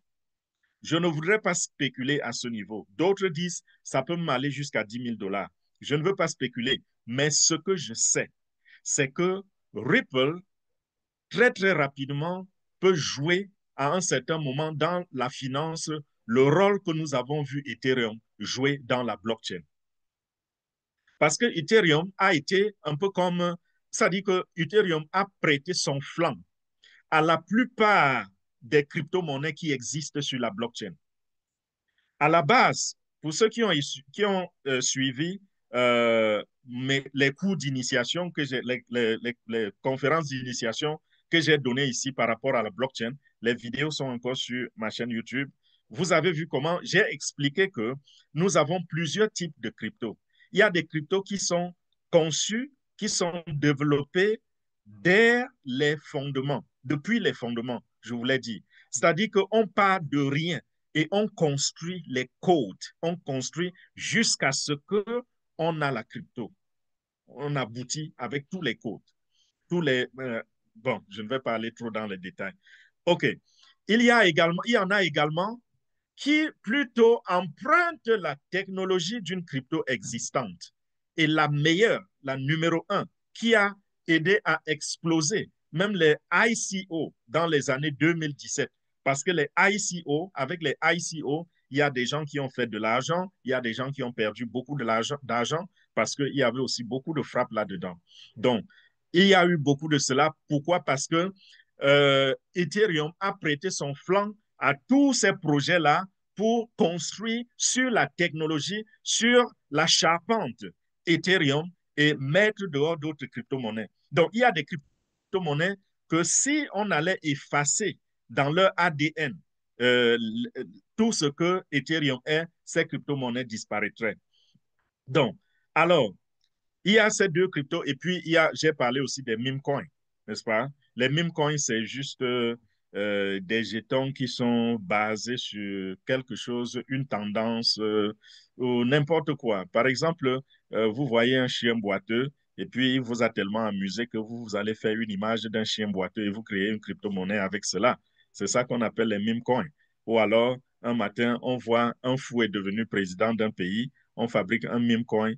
[SPEAKER 1] Je ne voudrais pas spéculer à ce niveau. D'autres disent ça peut m'aller jusqu'à 10 000 dollars. Je ne veux pas spéculer, mais ce que je sais, c'est que Ripple, très, très rapidement, peut jouer à un certain moment dans la finance le rôle que nous avons vu Ethereum jouer dans la blockchain. Parce que Ethereum a été un peu comme, ça dit que Ethereum a prêté son flanc à la plupart des crypto-monnaies qui existent sur la blockchain. À la base, pour ceux qui ont suivi les cours d'initiation, les conférences d'initiation que j'ai données ici par rapport à la blockchain, les vidéos sont encore sur ma chaîne YouTube. Vous avez vu comment j'ai expliqué que nous avons plusieurs types de cryptos. Il y a des cryptos qui sont conçus, qui sont développés dès les fondements, depuis les fondements, je vous l'ai dit. C'est-à-dire qu'on part de rien et on construit les codes, on construit jusqu'à ce qu'on a la crypto. On aboutit avec tous les codes, tous les... bon, je ne vais pas aller trop dans les détails. OK. Il y en a également qui plutôt empruntent la technologie d'une crypto existante. Et la meilleure, la numéro un, qui a aidé à exploser même les ICO dans les années 2017. Parce que les ICO, avec les ICO, il y a des gens qui ont fait de l'argent, il y a des gens qui ont perdu beaucoup d'argent parce qu'il y avait aussi beaucoup de frappes là-dedans. Donc, il y a eu beaucoup de cela. Pourquoi? Parce que Ethereum a prêté son flanc à tous ces projets-là pour construire sur la technologie, sur la charpente Ethereum et mettre dehors d'autres crypto-monnaies. Donc, il y a des crypto-monnaies que si on allait effacer dans leur ADN euh, tout ce que Ethereum est, ces crypto-monnaies disparaîtraient. Donc, alors, il y a ces deux cryptos et puis j'ai parlé aussi des meme coins, n'est-ce pas? Les meme coins, c'est juste des jetons qui sont basés sur quelque chose, une tendance ou n'importe quoi. Par exemple, vous voyez un chien boiteux et puis il vous a tellement amusé que vous allez faire une image d'un chien boiteux et vous créez une crypto-monnaie avec cela. C'est ça qu'on appelle les meme coins. Ou alors, un matin, on voit un fou est devenu président d'un pays, on fabrique un meme coin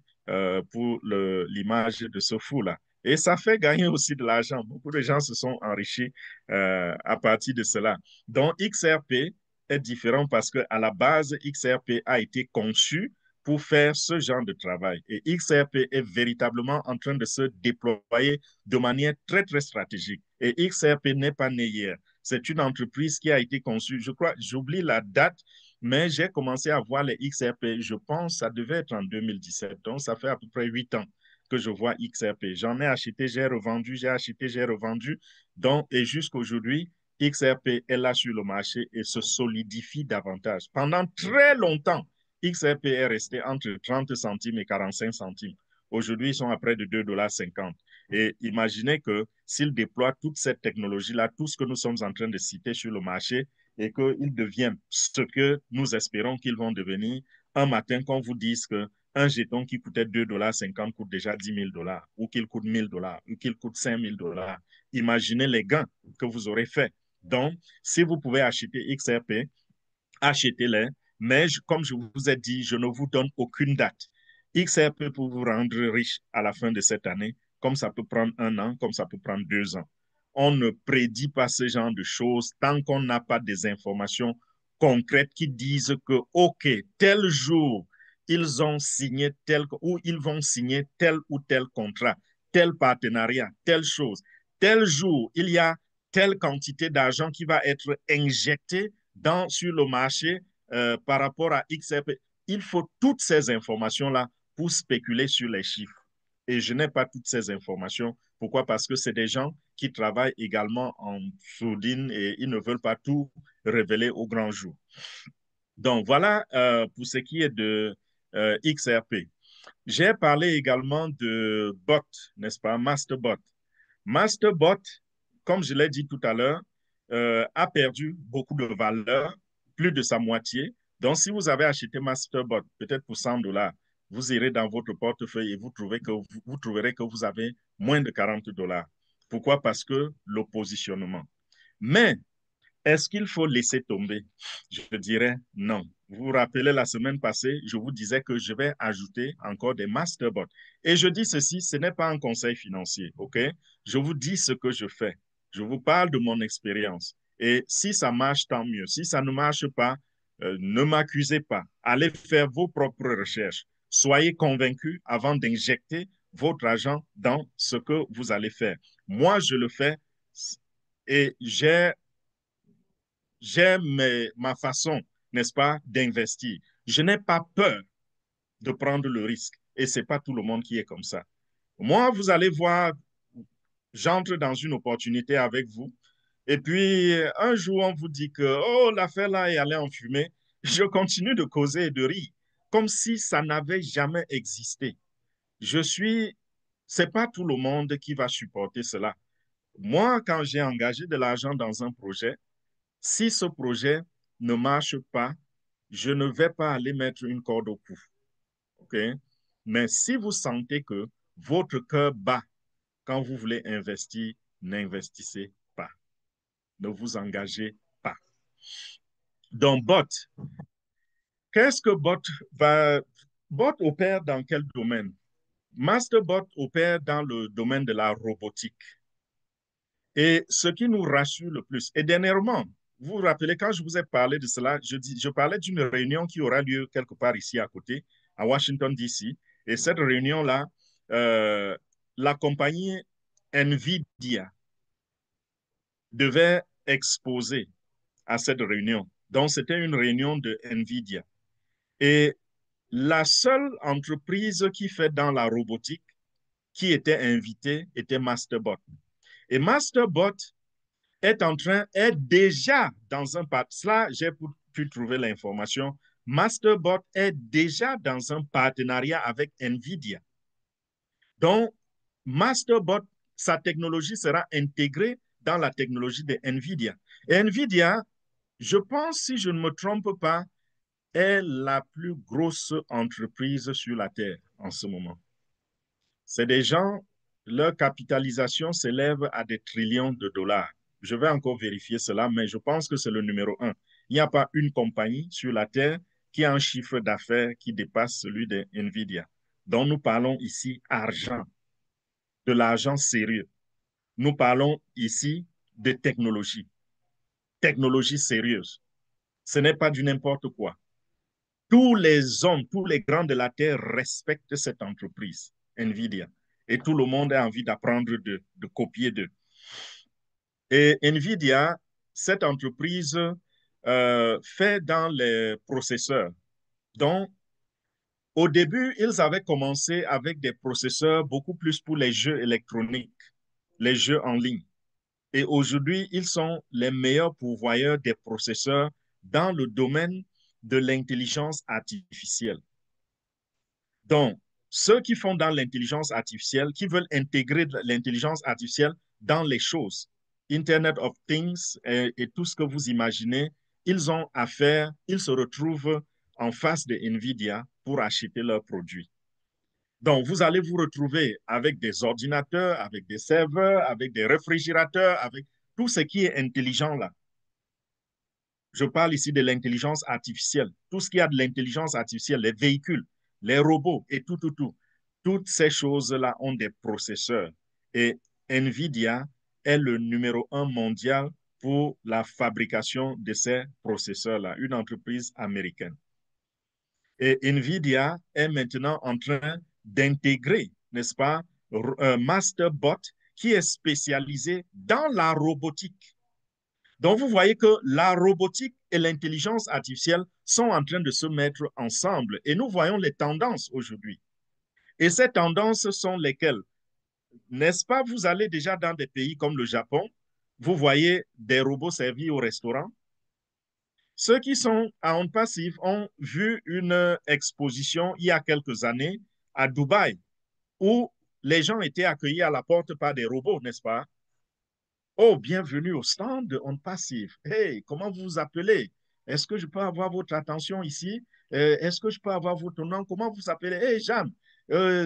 [SPEAKER 1] pour l'image de ce fou-là. Et ça fait gagner aussi de l'argent. Beaucoup de gens se sont enrichis à partir de cela. Donc, XRP est différent parce qu'à la base, XRP a été conçu pour faire ce genre de travail. Et XRP est véritablement en train de se déployer de manière très, très stratégique. Et XRP n'est pas né hier. C'est une entreprise qui a été conçue, je crois, j'oublie la date, mais j'ai commencé à voir les XRP, je pense, ça devait être en 2017. Donc, ça fait à peu près 8 ans que je vois XRP. J'en ai acheté, j'ai revendu, j'ai acheté, j'ai revendu. Donc, et jusqu'aujourd'hui, XRP est là sur le marché et se solidifie davantage. Pendant très longtemps, XRP est resté entre 30 centimes et 45 centimes. Aujourd'hui, ils sont à près de 2,50 $. Et imaginez que s'ils déploient toute cette technologie-là, tout ce que nous sommes en train de citer sur le marché, et qu'ils deviennent ce que nous espérons qu'ils vont devenir, un matin, qu'on vous dise qu'un jeton qui coûtait 2,50 $ coûte déjà 10 000 $, ou qu'il coûte 1 000 $, ou qu'il coûte 5 000 $. Imaginez les gains que vous aurez faits. Donc, si vous pouvez acheter XRP, achetez-les. Mais comme je vous ai dit, je ne vous donne aucune date. XRP peut vous rendre riche à la fin de cette année, comme ça peut prendre 1 an, comme ça peut prendre 2 ans. On ne prédit pas ce genre de choses tant qu'on n'a pas des informations concrètes qui disent que, OK, tel jour, ils ont signé tel ou ils vont signer tel ou tel contrat, tel partenariat, telle chose. Tel jour, il y a telle quantité d'argent qui va être injectée sur le marché par rapport à XRP. Il faut toutes ces informations-là pour spéculer sur les chiffres. Et je n'ai pas toutes ces informations. Pourquoi? Parce que c'est des gens qui travaillent également en sourdine et ils ne veulent pas tout révéler au grand jour. Donc voilà pour ce qui est de XRP. J'ai parlé également de bot, n'est-ce pas? Masterbot. Masterbot, comme je l'ai dit tout à l'heure, a perdu beaucoup de valeur, plus de sa moitié, Donc, si vous avez acheté Masterbot, peut-être pour 100 dollars, vous irez dans votre portefeuille et vous trouverez que vous avez moins de 40 dollars. Pourquoi? Parce que le positionnement. Mais est-ce qu'il faut laisser tomber? Je dirais non. Vous vous rappelez la semaine passée, je vous disais que je vais ajouter encore des masterbots. Et je dis ceci, ce n'est pas un conseil financier, OK? Je vous dis ce que je fais. Je vous parle de mon expérience. Et si ça marche, tant mieux. Si ça ne marche pas, ne m'accusez pas. Allez faire vos propres recherches. Soyez convaincus avant d'injecter votre argent dans ce que vous allez faire. Moi, je le fais et j'ai ma façon, n'est-ce pas, d'investir. Je n'ai pas peur de prendre le risque. Et ce n'est pas tout le monde qui est comme ça. Moi, vous allez voir, j'entre dans une opportunité avec vous. Et puis, un jour, on vous dit que, oh, l'affaire là est allée en fumée. Je continue de causer et de rire, comme si ça n'avait jamais existé. C'est pas tout le monde qui va supporter cela. Moi, quand j'ai engagé de l'argent dans un projet, si ce projet ne marche pas, je ne vais pas aller mettre une corde au cou. OK? Mais si vous sentez que votre cœur bat quand vous voulez investir, n'investissez pas. Ne vous engagez pas. Donc, qu'est-ce que Bot opère dans quel domaine? Masterbot opère dans le domaine de la robotique. Et ce qui nous rassure le plus, et dernièrement, vous vous rappelez, quand je vous ai parlé de cela, je parlais d'une réunion qui aura lieu quelque part ici à côté, à Washington, D.C. Et cette réunion-là, euh, la compagnie NVIDIA devait exposer à cette réunion. Donc, c'était une réunion de NVIDIA. Et la seule entreprise qui fait dans la robotique qui était invitée était Masterbot. Et Masterbot est déjà dans un cela, j'ai pu trouver l'information. Masterbot est déjà dans un partenariat avec NVIDIA. Donc, Masterbot, sa technologie sera intégrée dans la technologie de NVIDIA. Et NVIDIA, je pense, si je ne me trompe pas, est la plus grosse entreprise sur la Terre en ce moment. C'est des gens, leur capitalisation s'élève à des trillions de dollars. Je vais encore vérifier cela, mais je pense que c'est le numéro un. Il n'y a pas une compagnie sur la Terre qui a un chiffre d'affaires qui dépasse celui de NVIDIA. Donc, nous parlons ici argent, de l'argent sérieux. Nous parlons ici de technologie, technologie sérieuse. Ce n'est pas du n'importe quoi. Tous les hommes, tous les grands de la Terre respectent cette entreprise, NVIDIA. Et tout le monde a envie d'apprendre de copier d'eux. Et NVIDIA, cette entreprise, fait dans les processeurs. Donc, au début, ils avaient commencé avec des processeurs beaucoup plus pour les jeux électroniques, les jeux en ligne. Et aujourd'hui, ils sont les meilleurs pourvoyeurs des processeurs dans le domaine de l'intelligence artificielle. Donc, ceux qui font dans l'intelligence artificielle, qui veulent intégrer l'intelligence artificielle dans les choses, Internet of Things et tout ce que vous imaginez, ils ont affaire, ils se retrouvent en face de NVIDIA pour acheter leurs produits. Donc, vous allez vous retrouver avec des ordinateurs, avec des serveurs, avec des réfrigérateurs, avec tout ce qui est intelligent là. Je parle ici de l'intelligence artificielle. Tout ce qui a de l'intelligence artificielle, les véhicules, les robots et tout. Toutes ces choses-là ont des processeurs. Et NVIDIA est le numéro un mondial pour la fabrication de ces processeurs-là, une entreprise américaine. Et NVIDIA est maintenant en train d'intégrer, n'est-ce pas, un Masterbot qui est spécialisé dans la robotique. Donc, vous voyez que la robotique et l'intelligence artificielle sont en train de se mettre ensemble et nous voyons les tendances aujourd'hui. Et ces tendances sont lesquelles? N'est-ce pas, vous allez déjà dans des pays comme le Japon, vous voyez des robots servis au restaurant. Ceux qui sont à onde passive ont vu une exposition il y a quelques années à Dubaï où les gens étaient accueillis à la porte par des robots, n'est-ce pas? Oh, bienvenue au stand de onde passive. Hey, comment vous vous appelez? Est-ce que je peux avoir votre attention ici? Est-ce que je peux avoir votre nom? Comment vous s'appelez? Hey, Jeanne,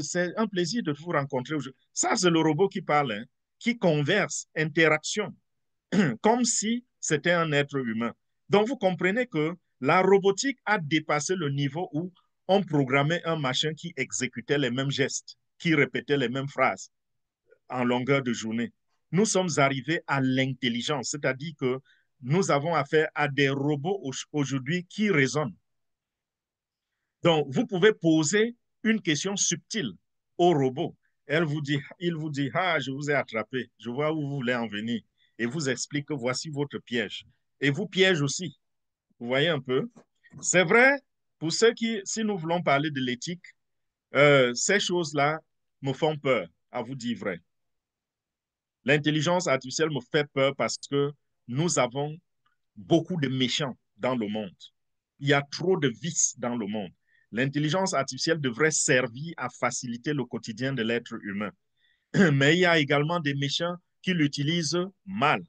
[SPEAKER 1] c'est un plaisir de vous rencontrer aujourd'hui. Ça, c'est le robot qui parle, hein, qui converse, interaction, comme si c'était un être humain. Donc, vous comprenez que la robotique a dépassé le niveau où on programmait un machin qui exécutait les mêmes gestes, qui répétait les mêmes phrases en longueur de journée. Nous sommes arrivés à l'intelligence, c'est-à-dire que nous avons affaire à des robots aujourd'hui qui raisonnent. Donc, vous pouvez poser une question subtile au robot. Il vous dit, ah, je vous ai attrapé, je vois où vous voulez en venir, et vous explique que voici votre piège. Et vous piège aussi. Vous voyez un peu? C'est vrai, pour ceux qui, si nous voulons parler de l'éthique, ces choses-là me font peur, à vous dire vrai. L'intelligence artificielle me fait peur parce que nous avons beaucoup de méchants dans le monde. Il y a trop de vices dans le monde. L'intelligence artificielle devrait servir à faciliter le quotidien de l'être humain. Mais il y a également des méchants qui l'utilisent mal.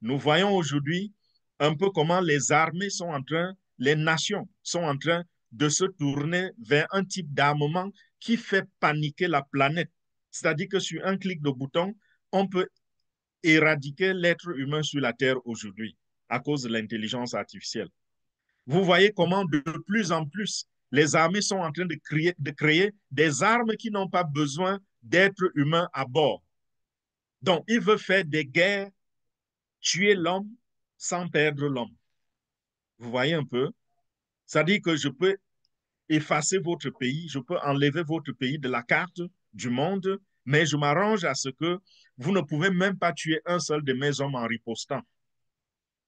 [SPEAKER 1] Nous voyons aujourd'hui un peu comment les armées sont en train, les nations sont en train de se tourner vers un type d'armement qui fait paniquer la planète. C'est-à-dire que sur un clic de bouton, on peut éradiquer l'être humain sur la Terre aujourd'hui à cause de l'intelligence artificielle. Vous voyez comment de plus en plus les armées sont en train de créer des armes qui n'ont pas besoin d'êtres humains à bord. Donc, ils veulent faire des guerres, tuer l'homme sans perdre l'homme. Vous voyez un peu? C'est-à-dire que je peux effacer votre pays, je peux enlever votre pays de la carte du monde, mais je m'arrange à ce que vous ne pouvez même pas tuer un seul de mes hommes en ripostant.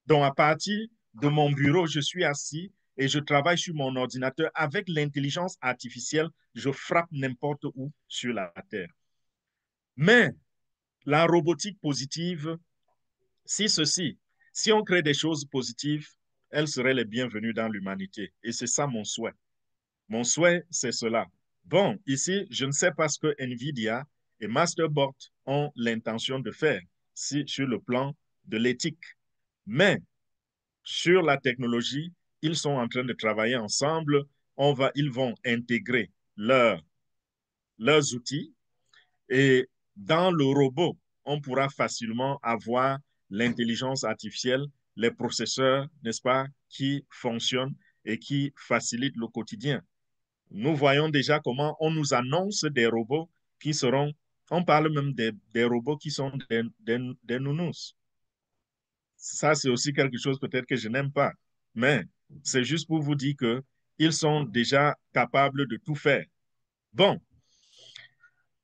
[SPEAKER 1] Donc, à partir de mon bureau, je suis assis et je travaille sur mon ordinateur. Avec l'intelligence artificielle, je frappe n'importe où sur la Terre. Mais la robotique positive, si on crée des choses positives, elles seraient les bienvenues dans l'humanité. Et c'est ça mon souhait. Mon souhait, c'est cela. Bon, ici, je ne sais pas ce que NVIDIA et Masterboard ont l'intention de faire sur le plan de l'éthique. Mais sur la technologie, ils sont en train de travailler ensemble. Ils vont intégrer leurs outils et dans le robot, on pourra facilement avoir l'intelligence artificielle, les processeurs, n'est-ce pas, qui fonctionnent et qui facilitent le quotidien. Nous voyons déjà comment on nous annonce des robots qui seront, on parle même des robots qui sont des nounous. Ça, c'est aussi quelque chose peut-être que je n'aime pas. Mais c'est juste pour vous dire qu'ils sont déjà capables de tout faire. Bon,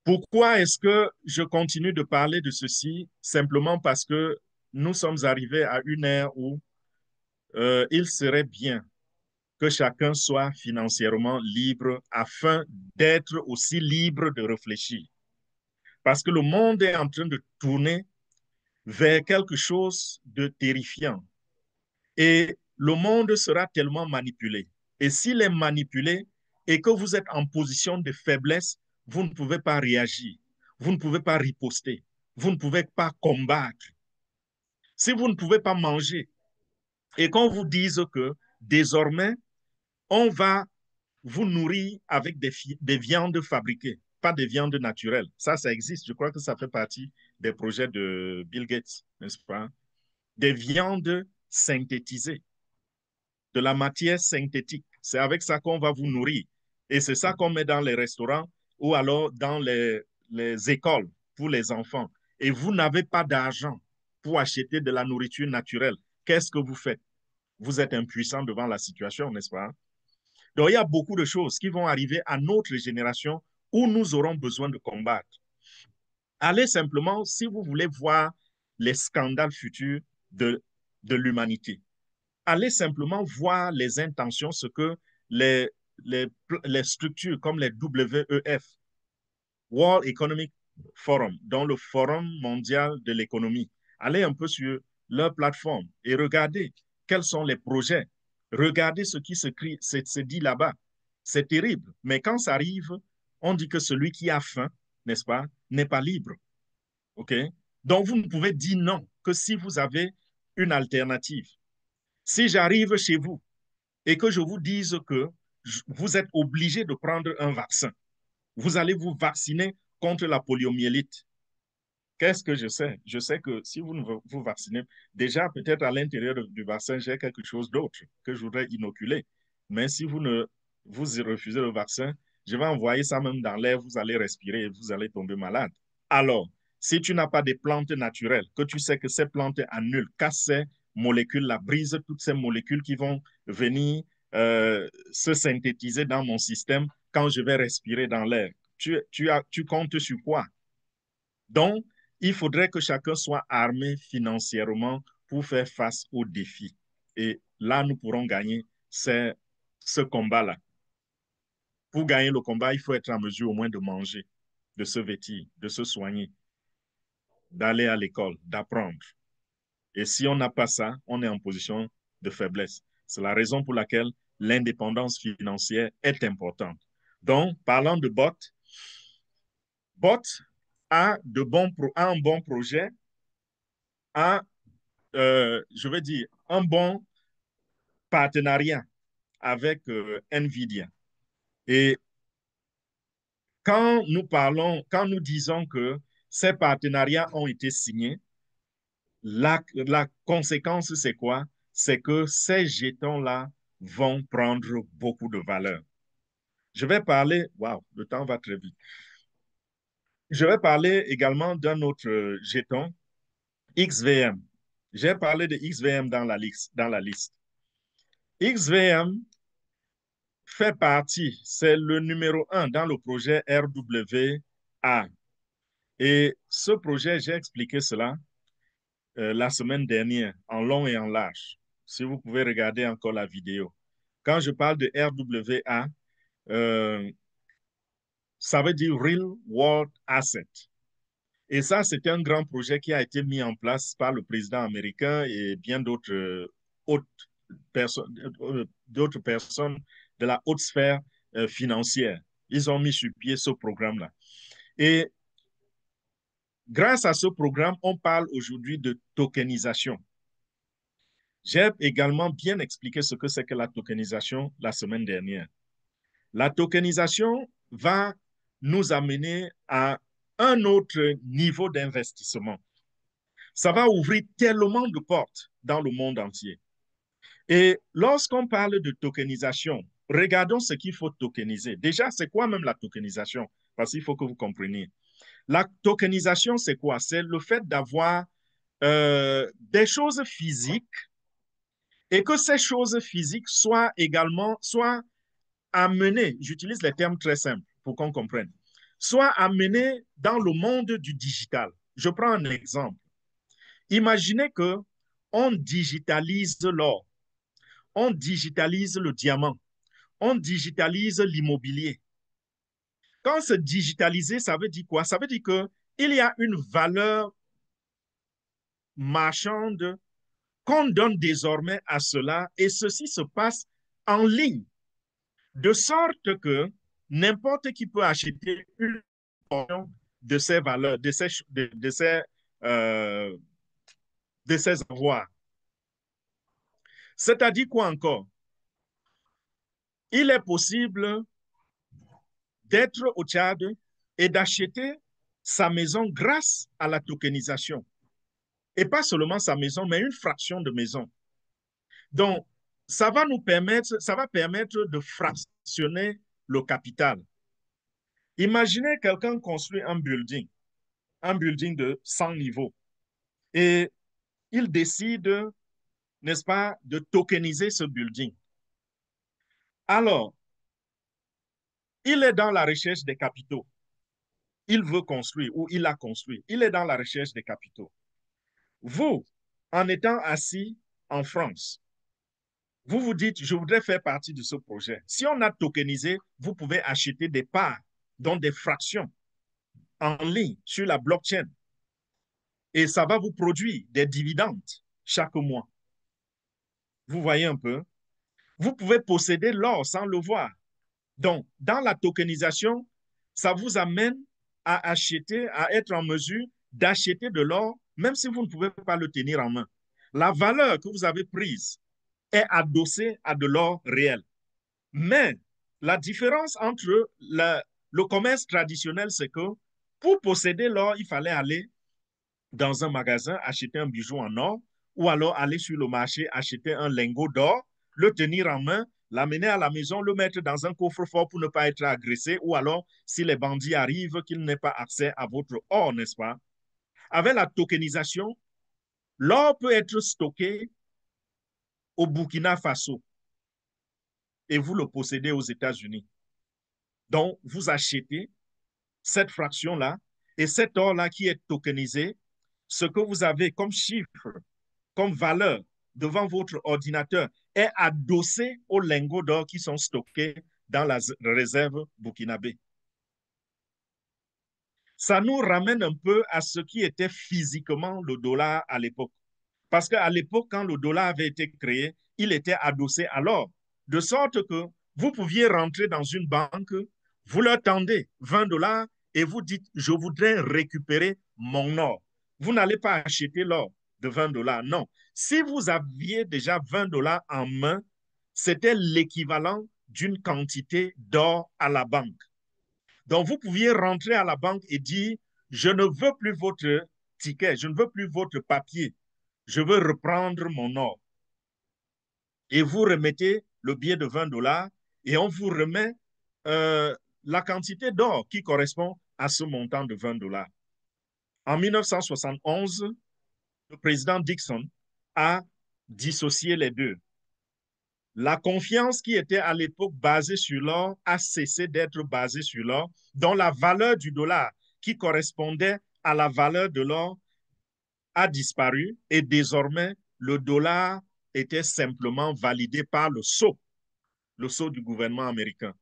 [SPEAKER 1] pourquoi est-ce que je continue de parler de ceci? Simplement parce que nous sommes arrivés à une ère où il serait bien que chacun soit financièrement libre afin d'être aussi libre de réfléchir. Parce que le monde est en train de tourner vers quelque chose de terrifiant. Et le monde sera tellement manipulé. Et s'il est manipulé et que vous êtes en position de faiblesse, vous ne pouvez pas réagir, vous ne pouvez pas riposter, vous ne pouvez pas combattre. Si vous ne pouvez pas manger et qu'on vous dise que désormais, on va vous nourrir avec des viandes fabriquées, pas des viandes naturelles. Ça existe. Je crois que ça fait partie des projets de Bill Gates, n'est-ce pas? Des viandes synthétisées, de la matière synthétique. C'est avec ça qu'on va vous nourrir. Et c'est ça qu'on met dans les restaurants ou alors dans les écoles pour les enfants. Et vous n'avez pas d'argent pour acheter de la nourriture naturelle. Qu'est-ce que vous faites? Vous êtes impuissant devant la situation, n'est-ce pas? Donc, il y a beaucoup de choses qui vont arriver à notre génération où nous aurons besoin de combattre. Allez simplement, si vous voulez voir les scandales futurs de l'humanité, allez simplement voir les intentions, ce que les, les, les structures comme les WEF, World Economic Forum, dans le Forum mondial de l'économie, allez un peu sur leur plateforme et regardez quels sont les projets. Regardez ce qui se dit là-bas. C'est terrible, mais quand ça arrive, on dit que celui qui a faim, n'est-ce pas, n'est pas libre. OK? Donc, vous ne pouvez dire non que si vous avez une alternative. Si j'arrive chez vous et que je vous dise que vous êtes obligé de prendre un vaccin, vous allez vous vacciner contre la poliomyélite. Qu'est-ce que je sais? Je sais que si vous ne vous vaccinez, déjà peut-être à l'intérieur du vaccin, j'ai quelque chose d'autre que je voudrais inoculer. Mais si vous ne vous refusez le vaccin, je vais envoyer ça même dans l'air, vous allez respirer et vous allez tomber malade. Alors, si tu n'as pas de plantes naturelles, que tu sais que ces plantes annulent, cassent ces molécules-là, brisent toutes ces molécules qui vont venir se synthétiser dans mon système quand je vais respirer dans l'air, tu comptes sur quoi? Donc, il faudrait que chacun soit armé financièrement pour faire face aux défis. Et là, nous pourrons gagner ce combat-là. Pour gagner le combat, il faut être en mesure au moins de manger, de se vêtir, de se soigner, d'aller à l'école, d'apprendre. Et si on n'a pas ça, on est en position de faiblesse. C'est la raison pour laquelle l'indépendance financière est importante. Donc, parlant de BOT a un bon projet, a je veux dire, un bon partenariat avec NVIDIA. Et quand nous disons que ces partenariats ont été signés, la conséquence, c'est quoi? C'est que ces jetons-là vont prendre beaucoup de valeur. Je vais parler, waouh, le temps va très vite. Je vais parler également d'un autre jeton, XVM. J'ai parlé de XVM dans la liste. XVM fait partie, c'est le numéro un dans le projet RWA. Et ce projet, j'ai expliqué cela la semaine dernière, en long et en large. Si vous pouvez regarder encore la vidéo. Quand je parle de RWA, ça veut dire Real World Asset. Et ça, c'est un grand projet qui a été mis en place par le président américain et bien d'autres personnes de la haute sphère financière. Ils ont mis sur pied ce programme-là. Et grâce à ce programme, on parle aujourd'hui de tokenisation. J'ai également bien expliqué ce que c'est que la tokenisation la semaine dernière. La tokenisation va nous amener à un autre niveau d'investissement. Ça va ouvrir tellement de portes dans le monde entier. Et lorsqu'on parle de tokenisation, regardons ce qu'il faut tokeniser. Déjà, c'est quoi même la tokenisation? Parce qu'il faut que vous compreniez. La tokenisation, c'est quoi? C'est le fait d'avoir des choses physiques et que ces choses physiques soient amenées, j'utilise les termes très simples pour qu'on comprenne, soient amenées dans le monde du digital. Je prends un exemple. Imaginez que on digitalise l'or, on digitalise le diamant, on digitalise l'immobilier. Quand c'est digitalisé, ça veut dire quoi? Ça veut dire qu'il y a une valeur marchande qu'on donne désormais à cela et ceci se passe en ligne, de sorte que n'importe qui peut acheter une portion de ces valeurs, euh, de ces avoirs. C'est-à-dire quoi encore? Il est possible d'être au Tchad et d'acheter sa maison grâce à la tokenisation. Et pas seulement sa maison, mais une fraction de maison. Donc, ça va permettre de fractionner le capital. Imaginez quelqu'un construit un building de 100 niveaux, et il décide, n'est-ce pas, de tokeniser ce building. Alors, il est dans la recherche des capitaux. Il veut construire ou il a construit. Il est dans la recherche des capitaux. Vous, en étant assis en France, vous vous dites, je voudrais faire partie de ce projet. Si on a tokenisé, vous pouvez acheter des parts, donc des fractions, en ligne sur la blockchain. Et ça va vous produire des dividendes chaque mois. Vous voyez un peu? Vous pouvez posséder l'or sans le voir. Donc, dans la tokenisation, ça vous amène à acheter, à être en mesure d'acheter de l'or, même si vous ne pouvez pas le tenir en main. La valeur que vous avez prise est adossé à de l'or réel. Mais la différence entre le commerce traditionnel, c'est que pour posséder l'or, il fallait aller dans un magasin, acheter un bijou en or, ou alors aller sur le marché, acheter un lingot d'or, le tenir en main, l'amener à la maison, le mettre dans un coffre-fort pour ne pas être agressé, ou alors, si les bandits arrivent, qu'ils n'aient pas accès à votre or, n'est-ce pas? Avec la tokenisation, l'or peut être stocké au Burkina Faso et vous le possédez aux États-Unis. Donc, vous achetez cette fraction-là et cet or-là qui est tokenisé, ce que vous avez comme chiffre, comme valeur devant votre ordinateur est adossé aux lingots d'or qui sont stockés dans la réserve burkinabé. Ça nous ramène un peu à ce qui était physiquement le dollar à l'époque. Parce qu'à l'époque, quand le dollar avait été créé, il était adossé à l'or. De sorte que vous pouviez rentrer dans une banque, vous leur tendez 20 dollars et vous dites, je voudrais récupérer mon or. Vous n'allez pas acheter l'or de 20 dollars, non. Si vous aviez déjà 20 dollars en main, c'était l'équivalent d'une quantité d'or à la banque. Donc, vous pouviez rentrer à la banque et dire, je ne veux plus votre ticket, je ne veux plus votre papier, je veux reprendre mon or. Et vous remettez le billet de 20 dollars et on vous remet la quantité d'or qui correspond à ce montant de 20 dollars. En 1971, le président Dixon a dissocié les deux. La confiance qui était à l'époque basée sur l'or a cessé d'être basée sur l'or, dont la valeur du dollar qui correspondait à la valeur de l'or a disparu et désormais le dollar était simplement validé par le sceau du gouvernement américain.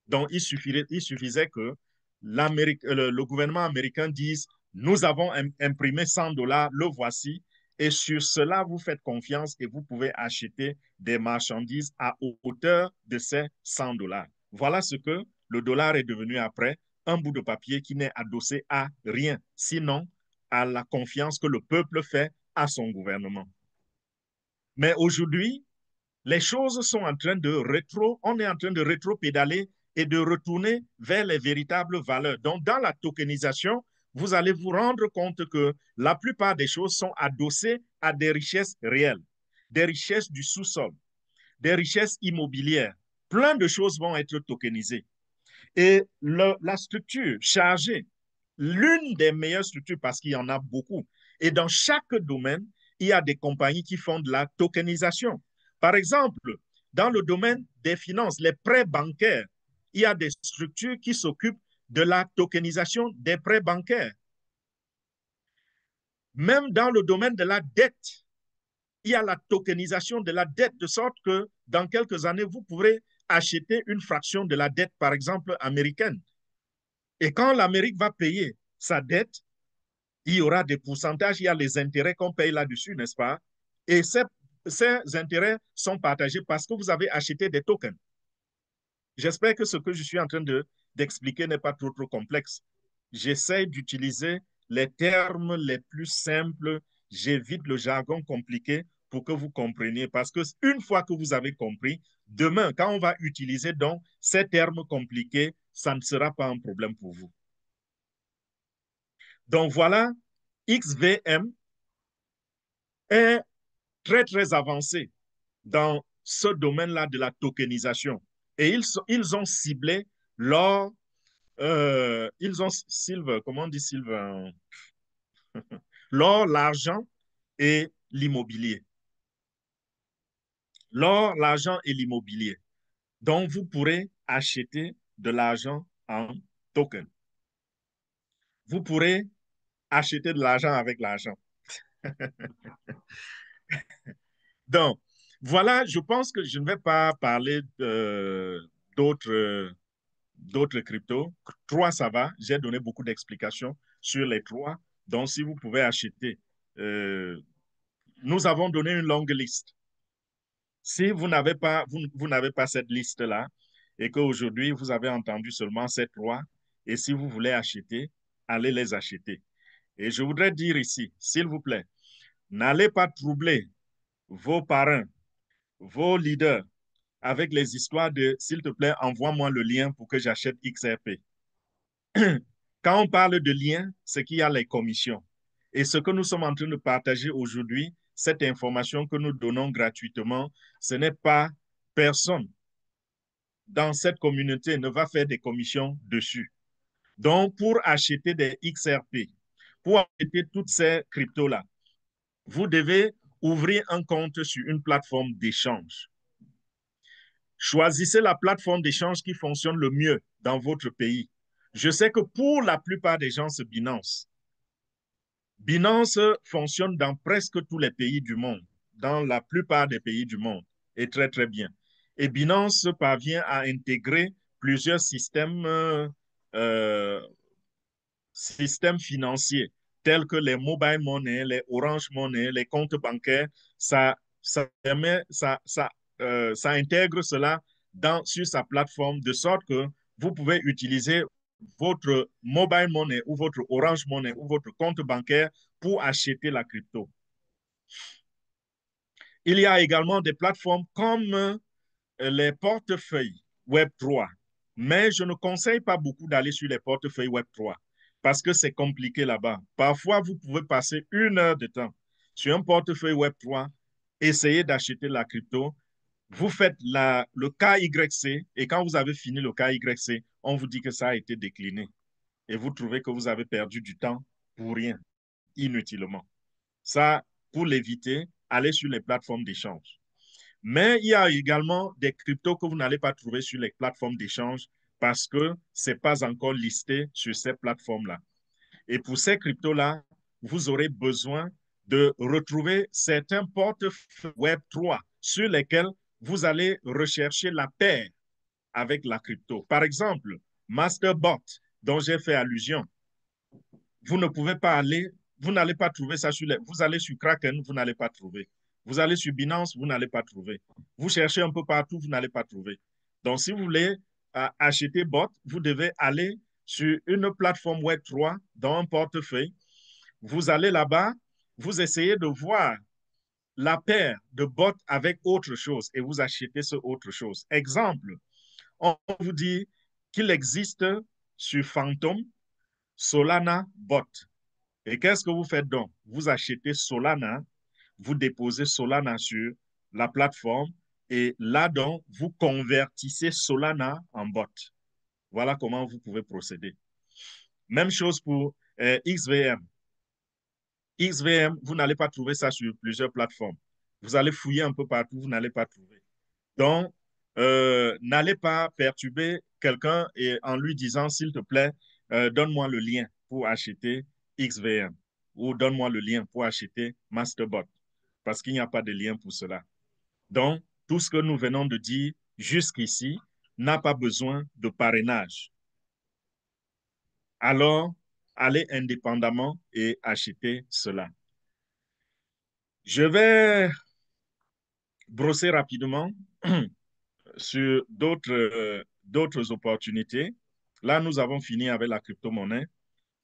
[SPEAKER 1] Donc il suffisait que le gouvernement américain dise nous avons imprimé 100 dollars, le voici, et sur cela vous faites confiance et vous pouvez acheter des marchandises à hauteur de ces 100 dollars. Voilà ce que le dollar est devenu après, un bout de papier qui n'est adossé à rien, sinon à la confiance que le peuple fait à son gouvernement. Mais aujourd'hui, les choses sont en train de on est en train de rétro-pédaler et de retourner vers les véritables valeurs. Donc, dans la tokenisation, vous allez vous rendre compte que la plupart des choses sont adossées à des richesses réelles, des richesses du sous-sol, des richesses immobilières. Plein de choses vont être tokenisées. Et la structure chargée, l'une des meilleures structures parce qu'il y en a beaucoup, et dans chaque domaine, il y a des compagnies qui font de la tokenisation. Par exemple, dans le domaine des finances, les prêts bancaires, il y a des structures qui s'occupent de la tokenisation des prêts bancaires. Même dans le domaine de la dette, il y a la tokenisation de la dette, de sorte que dans quelques années, vous pourrez acheter une fraction de la dette, par exemple, américaine. Et quand l'Amérique va payer sa dette, il y aura des pourcentages, il y a les intérêts qu'on paye là-dessus, n'est-ce pas? Et ces intérêts sont partagés parce que vous avez acheté des tokens. J'espère que ce que je suis en train d'expliquer n'est pas trop complexe. J'essaie d'utiliser les termes les plus simples, j'évite le jargon compliqué pour que vous compreniez. Parce que une fois que vous avez compris, demain, quand on va utiliser donc ces termes compliqués, ça ne sera pas un problème pour vous. Donc voilà, XVM est très avancé dans ce domaine-là de la tokenisation. Et ils ont ciblé l'or, ils ont comment on dit Sylvain? L'or, l'argent et l'immobilier. L'or, l'argent et l'immobilier. Donc, vous pourrez acheter de l'argent en token. Vous pourrez acheter de l'argent avec l'argent. Donc, voilà, je pense que je ne vais pas parler d'autres cryptos. Trois, ça va. J'ai donné beaucoup d'explications sur les trois. Donc, si vous pouvez acheter, nous avons donné une longue liste. Si vous n'avez pas, vous n'avez pas cette liste-là et qu'aujourd'hui, vous avez entendu seulement ces trois, et si vous voulez acheter, allez les acheter. Et je voudrais dire ici, s'il vous plaît, n'allez pas troubler vos parrains vos leaders avec les histoires de s'il te plaît, envoie-moi le lien pour que j'achète XRP. Quand on parle de lien, c'est qu'il y a les commissions. Et ce que nous sommes en train de partager aujourd'hui, cette information que nous donnons gratuitement, ce n'est pas personne dans cette communauté ne va faire des commissions dessus. Donc, pour acheter des XRP, pour acheter toutes ces cryptos-là, vous devez ouvrir un compte sur une plateforme d'échange. Choisissez la plateforme d'échange qui fonctionne le mieux dans votre pays. Je sais que pour la plupart des gens, c'est Binance. Binance fonctionne dans presque tous les pays du monde, dans la plupart des pays du monde, et très, très bien. Et Binance parvient à intégrer plusieurs systèmes financiers, tels que les mobile money, les Orange Money, les comptes bancaires. Ça intègre cela sur sa plateforme de sorte que vous pouvez utiliser votre mobile money ou votre Orange Money ou votre compte bancaire pour acheter la crypto. Il y a également des plateformes comme les portefeuilles Web3, mais je ne conseille pas beaucoup d'aller sur les portefeuilles Web3 parce que c'est compliqué là-bas. Parfois, vous pouvez passer 1 heure de temps sur un portefeuille Web3, essayer d'acheter la crypto. Vous faites le KYC et quand vous avez fini le KYC, on vous dit que ça a été décliné et vous trouvez que vous avez perdu du temps pour rien, inutilement. Ça, pour l'éviter, allez sur les plateformes d'échange. Mais il y a également des cryptos que vous n'allez pas trouver sur les plateformes d'échange parce que ce n'est pas encore listé sur ces plateformes-là. Et pour ces cryptos-là, vous aurez besoin de retrouver certains portefeuilles Web3 sur lesquels vous allez rechercher la paire avec la crypto. Par exemple, Masterbot, dont j'ai fait allusion, vous ne pouvez pas aller, vous n'allez pas trouver ça sur les, vous allez sur Kraken, vous n'allez pas trouver. Vous allez sur Binance, vous n'allez pas trouver. Vous cherchez un peu partout, vous n'allez pas trouver. Donc, si vous voulez acheter bot, vous devez aller sur une plateforme Web3 dans un portefeuille. Vous allez là-bas, vous essayez de voir la paire de bots avec autre chose et vous achetez ce autre chose. Exemple, on vous dit qu'il existe sur Phantom Solana Bot. Et qu'est-ce que vous faites donc? Vous achetez Solana, vous déposez Solana sur la plateforme et là donc, vous convertissez Solana en bot. Voilà comment vous pouvez procéder. Même chose pour XVM. XVM, vous n'allez pas trouver ça sur plusieurs plateformes. Vous allez fouiller un peu partout, vous n'allez pas trouver. Donc, n'allez pas perturber quelqu'un en lui disant, s'il te plaît, donne-moi le lien pour acheter XVM ou donne-moi le lien pour acheter Masterbot parce qu'il n'y a pas de lien pour cela. Donc, tout ce que nous venons de dire jusqu'ici n'a pas besoin de parrainage. Alors, allez indépendamment et achetez cela. Je vais brosser rapidement sur d'autres opportunités. Là, nous avons fini avec la crypto-monnaie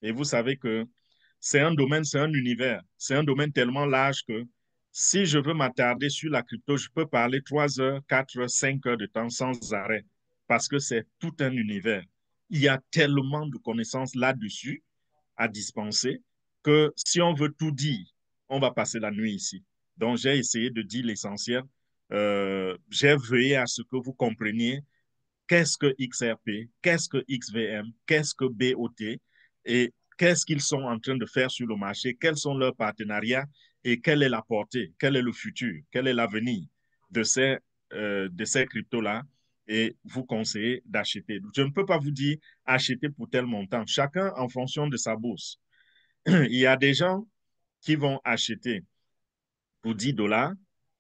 [SPEAKER 1] et vous savez que c'est un domaine, c'est un univers, c'est un domaine tellement large que si je veux m'attarder sur la crypto, je peux parler 3 heures, 4 heures, 5 heures de temps sans arrêt parce que c'est tout un univers. Il y a tellement de connaissances là-dessus à dispenser que si on veut tout dire, on va passer la nuit ici. Donc, j'ai essayé de dire l'essentiel. J'ai veillé à ce que vous compreniez qu'est-ce que XRP, qu'est-ce que XVM, qu'est-ce que BOT et qu'est-ce qu'ils sont en train de faire sur le marché, quels sont leurs partenariats et quelle est la portée, quel est le futur, quel est l'avenir de ces cryptos-là et vous conseillez d'acheter. Je ne peux pas vous dire acheter pour tel montant, chacun en fonction de sa bourse. Il y a des gens qui vont acheter pour 10 dollars,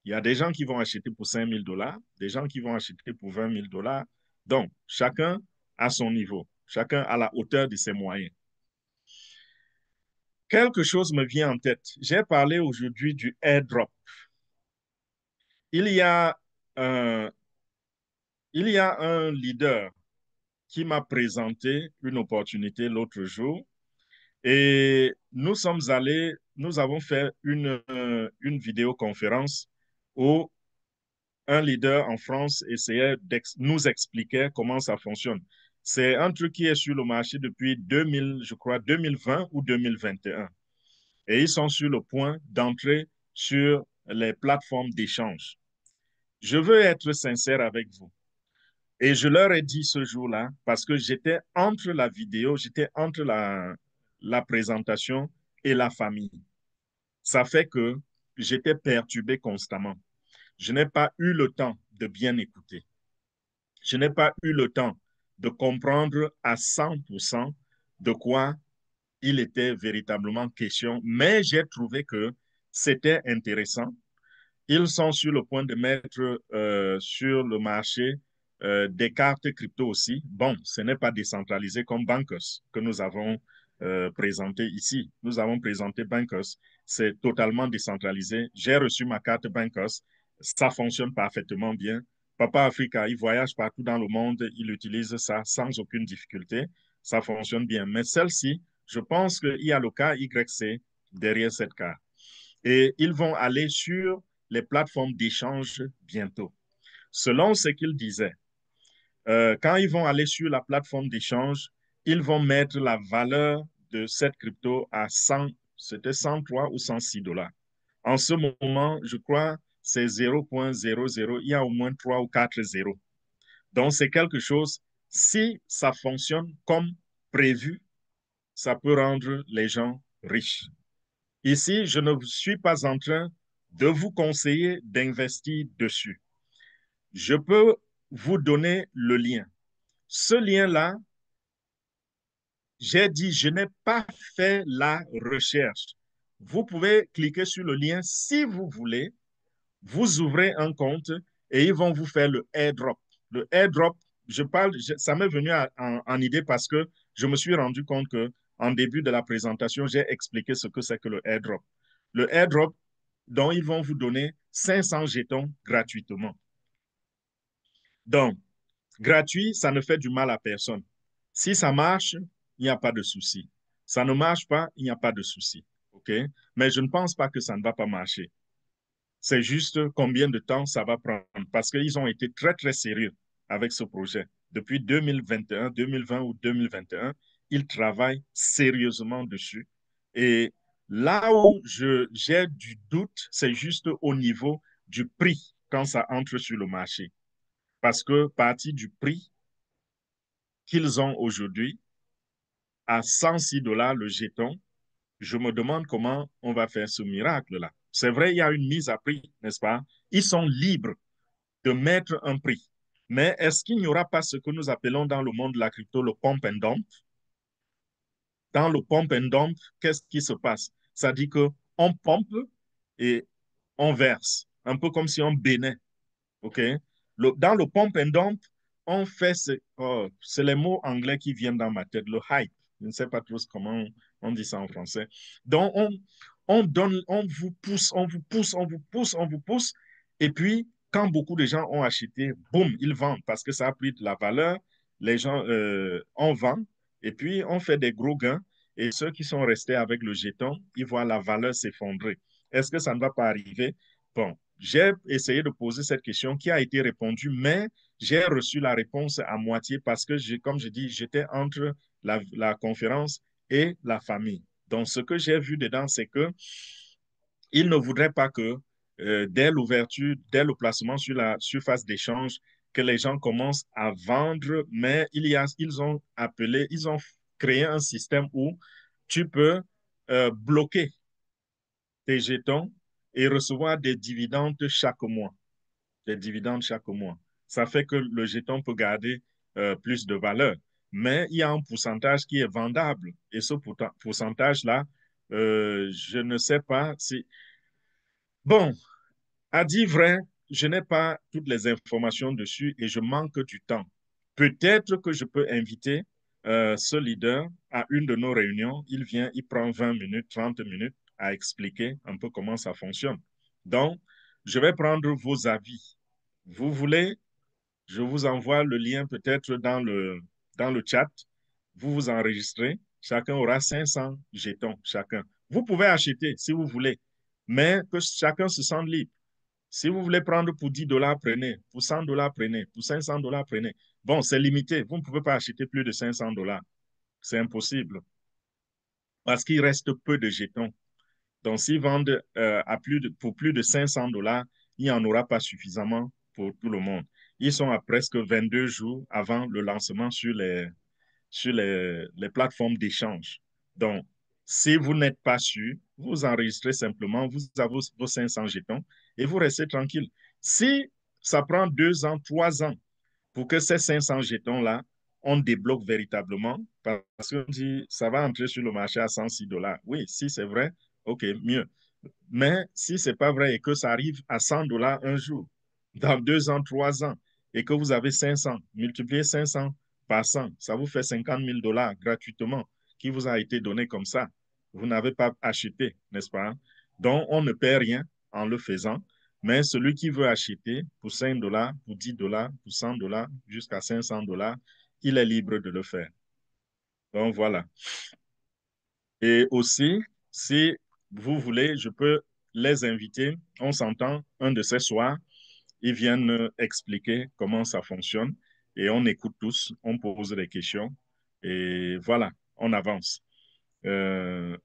[SPEAKER 1] il y a des gens qui vont acheter pour 5 000 dollars, des gens qui vont acheter pour 20 000 dollars. Donc, chacun à son niveau, chacun à la hauteur de ses moyens. Quelque chose me vient en tête. J'ai parlé aujourd'hui du airdrop. Il y a un, il y a un leader qui m'a présenté une opportunité l'autre jour et nous avons fait une vidéoconférence où un leader en France essayait de nous expliquer comment ça fonctionne. C'est un truc qui est sur le marché depuis 2000, je crois, 2020 ou 2021. Et ils sont sur le point d'entrer sur les plateformes d'échange. Je veux être sincère avec vous. Et je leur ai dit ce jour-là, parce que j'étais entre la vidéo, j'étais entre la présentation et la famille. Ça fait que j'étais perturbé constamment. Je n'ai pas eu le temps de bien écouter. Je n'ai pas eu le temps de comprendre à 100% de quoi il était véritablement question, mais j'ai trouvé que c'était intéressant. Ils sont sur le point de mettre sur le marché des cartes crypto aussi. Bon, ce n'est pas décentralisé comme Bankers que nous avons présenté ici. Nous avons présenté Bankers. C'est totalement décentralisé. J'ai reçu ma carte Bankers. Ça fonctionne parfaitement bien. Papa Africa, il voyage partout dans le monde. Il utilise ça sans aucune difficulté. Ça fonctionne bien. Mais celle-ci, je pense qu'il y a le cas YC derrière cette carte. Et ils vont aller sur les plateformes d'échange bientôt. Selon ce qu'ils disaient, quand ils vont aller sur la plateforme d'échange, ils vont mettre la valeur de cette crypto à 100, c'était 103 ou 106 dollars. En ce moment, je crois, c'est 0,00, il y a au moins 3 ou 4 zéros. Donc, c'est quelque chose, si ça fonctionne comme prévu, ça peut rendre les gens riches. Ici, je ne suis pas en train de vous conseiller d'investir dessus. Je peux vous donner le lien. Ce lien-là, j'ai dit, je n'ai pas fait la recherche. Vous pouvez cliquer sur le lien si vous voulez. Vous ouvrez un compte et ils vont vous faire le airdrop. Le airdrop, ça m'est venu en idée parce que je me suis rendu compte que en début de la présentation, j'ai expliqué ce que c'est que le airdrop. Le airdrop, dont ils vont vous donner 500 jetons gratuitement. Donc, gratuit, ça ne fait du mal à personne. Si ça marche, il n'y a pas de souci. Ça ne marche pas, il n'y a pas de souci. OK? Mais je ne pense pas que ça ne va pas marcher. C'est juste combien de temps ça va prendre. Parce qu'ils ont été très, très sérieux avec ce projet. Depuis 2021, 2020 ou 2021, ils travaillent sérieusement dessus. Et là où j'ai du doute, c'est juste au niveau du prix quand ça entre sur le marché. Parce que partir du prix qu'ils ont aujourd'hui, à 106 dollars le jeton, je me demande comment on va faire ce miracle-là. C'est vrai, il y a une mise à prix, n'est-ce pas? Ils sont libres de mettre un prix. Mais est-ce qu'il n'y aura pas ce que nous appelons dans le monde de la crypto le pump and dump? Dans le pump and dump, qu'est-ce qui se passe? Ça dit qu'on pompe et on verse, un peu comme si on bénait. OK? Dans le pump and dump, on fait c'est les mots anglais qui viennent dans ma tête, le hype. Je ne sais pas trop comment on dit ça en français. Donc, on donne, on vous pousse, on vous pousse, on vous pousse, on vous pousse. Et puis, quand beaucoup de gens ont acheté, boum, ils vendent parce que ça a pris de la valeur. Les gens, on vend et puis on fait des gros gains. Et ceux qui sont restés avec le jeton, ils voient la valeur s'effondrer. Est-ce que ça ne va pas arriver? Bon, j'ai essayé de poser cette question qui a été répondue, mais j'ai reçu la réponse à moitié parce que, comme je dis, j'étais entre la conférence et la famille. Donc, ce que j'ai vu dedans, c'est que ils ne voudraient pas que dès l'ouverture, dès le placement sur la surface d'échange, que les gens commencent à vendre, mais ils ont créé un système où tu peux bloquer tes jetons et recevoir des dividendes chaque mois. Des dividendes chaque mois. Ça fait que le jeton peut garder plus de valeur. Mais il y a un pourcentage qui est vendable. Et ce pourcentage-là, je ne sais pas si... Bon, à dire vrai, je n'ai pas toutes les informations dessus et je manque du temps. Peut-être que je peux inviter ce leader à une de nos réunions. Il vient, il prend 20 minutes, 30 minutes à expliquer un peu comment ça fonctionne. Donc, je vais prendre vos avis. Vous voulez, je vous envoie le lien peut-être dans le chat. Vous vous enregistrez. Chacun aura 500 jetons, chacun. Vous pouvez acheter si vous voulez, mais que chacun se sente libre. Si vous voulez prendre pour 10 dollars, prenez. Pour 100 dollars, prenez. Pour 500 dollars, prenez. Bon, c'est limité. Vous ne pouvez pas acheter plus de 500 dollars. C'est impossible. Parce qu'il reste peu de jetons. Donc, s'ils vendent pour plus de 500 dollars, il n'y en aura pas suffisamment pour tout le monde. Ils sont à presque 22 jours avant le lancement sur les plateformes d'échange. Donc, si vous n'êtes pas sûr, vous enregistrez simplement, vous avez vos 500 jetons et vous restez tranquille. Si ça prend 2 ans, 3 ans pour que ces 500 jetons-là, on débloque véritablement, parce qu'on dit ça va entrer sur le marché à 106 dollars. Oui, si c'est vrai, OK, mieux. Mais si ce n'est pas vrai et que ça arrive à 100 dollars un jour, dans 2 ans, 3 ans, et que vous avez 500, multipliez 500 par 100, ça vous fait 50 000 dollars gratuitement qui vous a été donné comme ça. Vous n'avez pas acheté, n'est-ce pas? Donc, on ne perd rien en le faisant, mais celui qui veut acheter pour 5 dollars, pour 10 dollars, pour 100 dollars, jusqu'à 500 dollars, il est libre de le faire. Donc, voilà. Et aussi, si vous voulez, je peux les inviter. On s'entend un de ces soirs. Ils viennent expliquer comment ça fonctionne et on écoute tous, on pose des questions et voilà, on avance. Euh,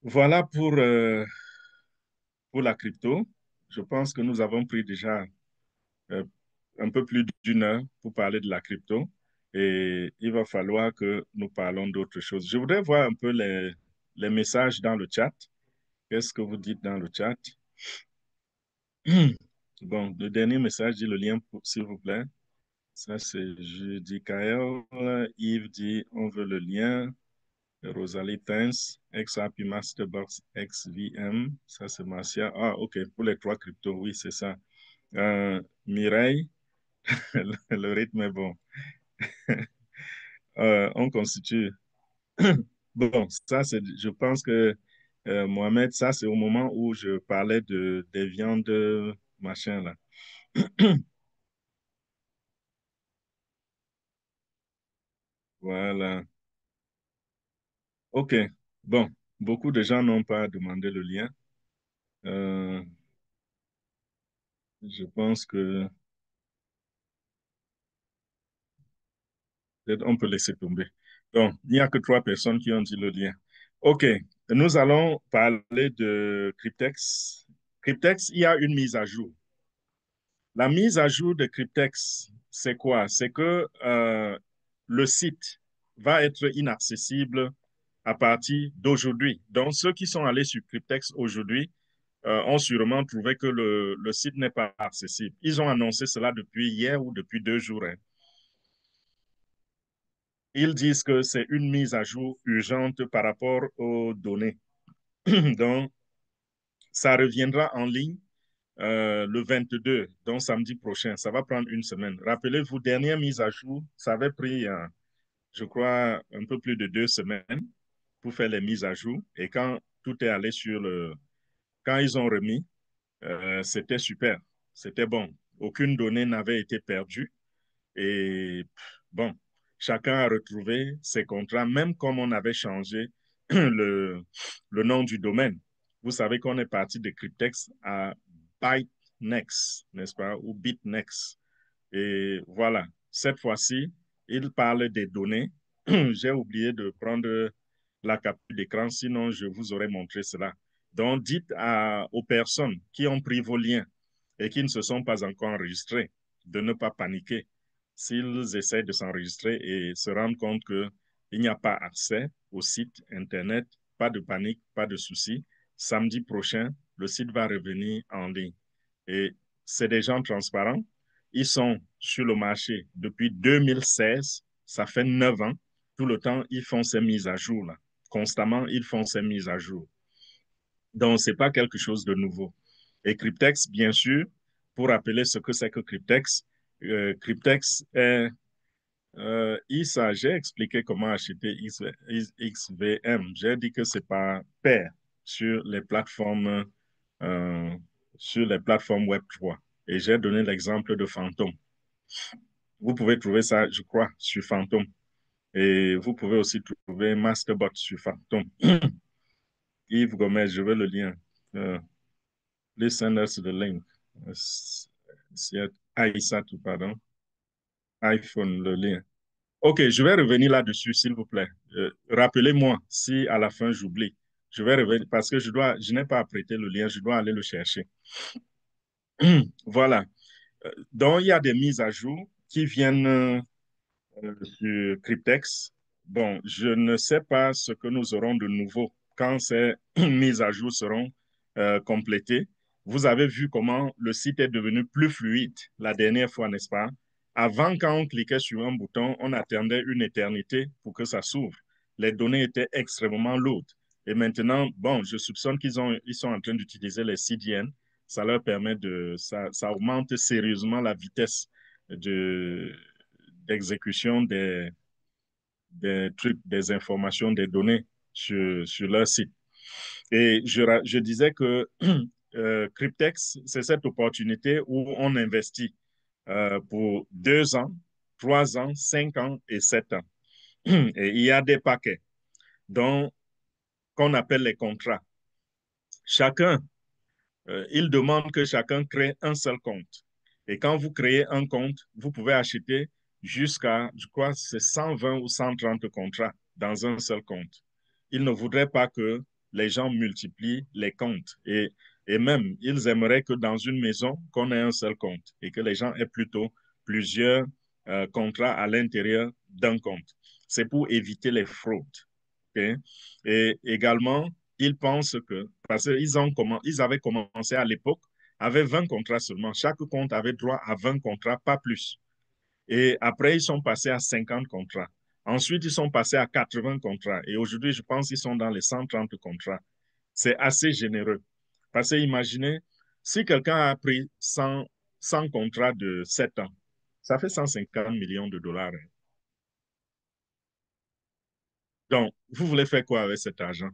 [SPEAKER 1] voilà pour la crypto. Je pense que nous avons pris déjà euh, un peu plus d'1 heure pour parler de la crypto et il va falloir que nous parlons d'autres choses. Je voudrais voir un peu les messages dans le chat. Qu'est-ce que vous dites dans le chat? Bon, le dernier message dit le lien, s'il vous plaît. Ça, c'est Judy Kael. Yves dit on veut le lien. Rosalie Tens, ex-Happy Masterbox, ex-VM. Ça, c'est Marcia. Ah, OK. Pour les 3 cryptos, oui, c'est ça. Mireille, le rythme est bon. On constitue. Bon, ça, c'est, je pense que Mohamed, ça, c'est au moment où je parlais des viandes, machin, là. Voilà. OK. Bon, beaucoup de gens n'ont pas demandé le lien. Euh, je pense que peut-être on peut laisser tomber. Donc, il n'y a que 3 personnes qui ont dit le lien. OK. Nous allons parler de Cryptex. Cryptex, il y a une mise à jour. La mise à jour de Cryptex, c'est quoi? C'est que le site va être inaccessible à partir d'aujourd'hui. Donc, ceux qui sont allés sur Cryptex aujourd'hui ont sûrement trouvé que le site n'est pas accessible. Ils ont annoncé cela depuis hier ou depuis 2 jours, hein. Ils disent que c'est une mise à jour urgente par rapport aux données. Donc, ça reviendra en ligne le 22, donc samedi prochain. Ça va prendre une semaine. Rappelez-vous, dernière mise à jour, ça avait pris, je crois, un peu plus de 2 semaines pour faire les mises à jour. Et quand tout est allé sur le... Quand ils ont remis, c'était super. C'était bon. Aucune donnée n'avait été perdue. Et bon, chacun a retrouvé ses contrats, même comme on avait changé le nom du domaine. Vous savez qu'on est parti de Cryptex à ByteNext, n'est-ce pas, ou BitNext. Et voilà, cette fois-ci, il parle des données. J'ai oublié de prendre la capture d'écran, sinon je vous aurais montré cela. Donc, dites aux personnes qui ont pris vos liens et qui ne se sont pas encore enregistrés de ne pas paniquer s'ils essaient de s'enregistrer et se rendent compte qu'il n'y a pas accès au site Internet. Pas de panique, pas de souci. Samedi prochain, le site va revenir en ligne. Et c'est des gens transparents. Ils sont sur le marché depuis 2016. Ça fait 9 ans. Tout le temps, ils font ces mises à jour là. Constamment, ils font ces mises à jour. Donc, ce n'est pas quelque chose de nouveau. Et Cryptex, bien sûr, pour rappeler ce que c'est que Cryptex, Cryptex est ISA, j'ai expliqué comment acheter XVM. J'ai dit que c'est par paire sur les plateformes, euh, sur les plateformes Web3. Et j'ai donné l'exemple de Phantom. Vous pouvez trouver ça, je crois, sur Phantom. Et vous pouvez aussi trouver Masterbot sur Phantom. Yves Gomez, je veux le lien. Euh, Please send us the link. C'est Aïssatou, pardon. iPhone, le lien. OK, je vais revenir là-dessus, s'il vous plaît. Rappelez-moi si à la fin j'oublie. Je vais revenir parce que je n'ai pas apprêté le lien, je dois aller le chercher. Voilà. Donc, il y a des mises à jour qui viennent sur Cryptex. Bon, je ne sais pas ce que nous aurons de nouveau quand ces mises à jour seront complétées. Vous avez vu comment le site est devenu plus fluide la dernière fois, n'est-ce pas? Avant, quand on cliquait sur un bouton, on attendait une éternité pour que ça s'ouvre. Les données étaient extrêmement lourdes. Et maintenant, bon, je soupçonne ils sont en train d'utiliser les CDN. Ça leur permet ça augmente sérieusement la vitesse de, d'exécution des trucs, des informations, des données sur leur site. Et je disais que Cryptex, c'est cette opportunité où on investit pour 2 ans, 3 ans, 5 ans et 7 ans. Et il y a des paquets dont qu'on appelle les contrats. Chacun il demande que chacun crée un seul compte. Et quand vous créez un compte, vous pouvez acheter jusqu'à, je crois, c'est 120 ou 130 contrats dans un seul compte. Il ne voudrait pas que les gens multiplient les comptes. Et même, ils aimeraient que dans une maison, qu'on ait un seul compte et que les gens aient plutôt plusieurs contrats à l'intérieur d'un compte. C'est pour éviter les fraudes. Okay? Et également, ils pensent que, parce ils avaient commencé à l'époque avec 20 contrats seulement. Chaque compte avait droit à 20 contrats, pas plus. Et après, ils sont passés à 50 contrats. Ensuite, ils sont passés à 80 contrats. Et aujourd'hui, je pense qu'ils sont dans les 130 contrats. C'est assez généreux. Parce que imaginez, si quelqu'un a pris 100 contrats de 7 ans, ça fait 150 millions de dollars. Donc, vous voulez faire quoi avec cet argent?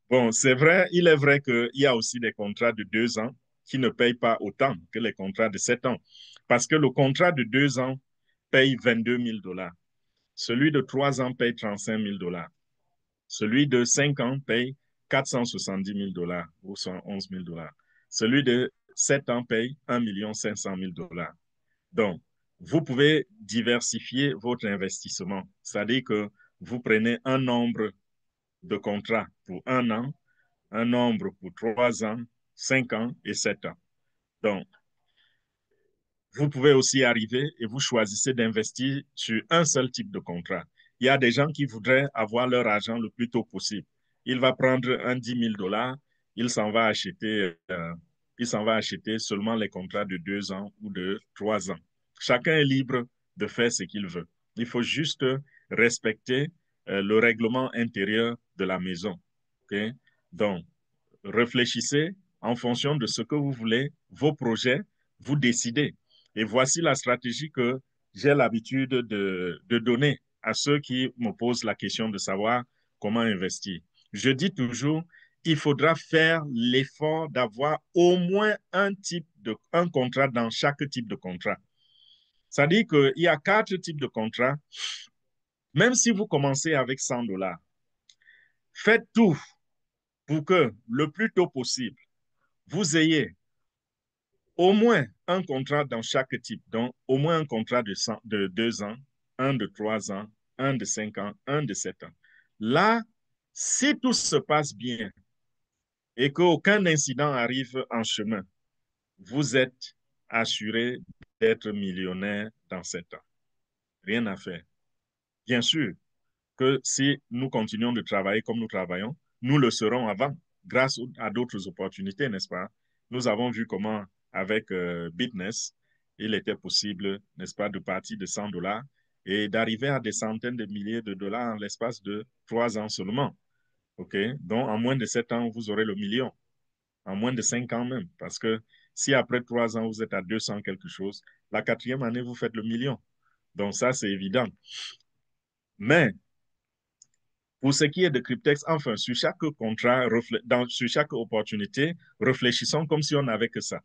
[SPEAKER 1] Bon, c'est vrai, il est vrai qu'il y a aussi des contrats de 2 ans qui ne payent pas autant que les contrats de 7 ans. Parce que le contrat de 2 ans paye 22 000 dollars. Celui de 3 ans paye 35 000 dollars. Celui de 5 ans paye 470 000 dollars ou 111 000 dollars. Celui de 7 ans paye 1 500 000 dollars. Donc, vous pouvez diversifier votre investissement. C'est-à-dire que vous prenez un nombre de contrats pour 1 an, un nombre pour 3 ans, 5 ans et 7 ans. Donc, vous pouvez aussi arriver et vous choisissez d'investir sur un seul type de contrat. Il y a des gens qui voudraient avoir leur argent le plus tôt possible. Il va prendre un 10 000 dollars, il s'en va acheter, seulement les contrats de 2 ans ou de 3 ans. Chacun est libre de faire ce qu'il veut. Il faut juste respecter le règlement intérieur de la maison. Okay? Donc, réfléchissez en fonction de ce que vous voulez, vos projets, vous décidez. Et voici la stratégie que j'ai l'habitude de donner à ceux qui me posent la question de savoir comment investir. Je dis toujours, il faudra faire l'effort d'avoir au moins un contrat dans chaque type de contrat. C'est-à-dire qu'il y a 4 types de contrats. Même si vous commencez avec 100 dollars, faites tout pour que le plus tôt possible, vous ayez au moins un contrat dans chaque type. Donc, au moins un contrat de 2 ans, un de 3 ans, un de 5 ans, un de 7 ans. Là, si tout se passe bien et qu'aucun incident arrive en chemin, vous êtes assuré d'être millionnaire dans 7 ans. Rien à faire. Bien sûr que si nous continuons de travailler comme nous travaillons, nous le serons avant, grâce à d'autres opportunités, n'est-ce pas? Nous avons vu comment, avec Bitness, il était possible, n'est-ce pas, de partir de 100 dollars et d'arriver à des centaines de milliers de dollars en l'espace de 3 ans seulement. OK? Donc, en moins de 7 ans, vous aurez le million. En moins de 5 ans même. Parce que si après 3 ans, vous êtes à 200 quelque chose, la quatrième année, vous faites le million. Donc, ça, c'est évident. Mais pour ce qui est de Cryptex, enfin, sur chaque contrat, sur chaque opportunité, réfléchissons comme si on n'avait que ça.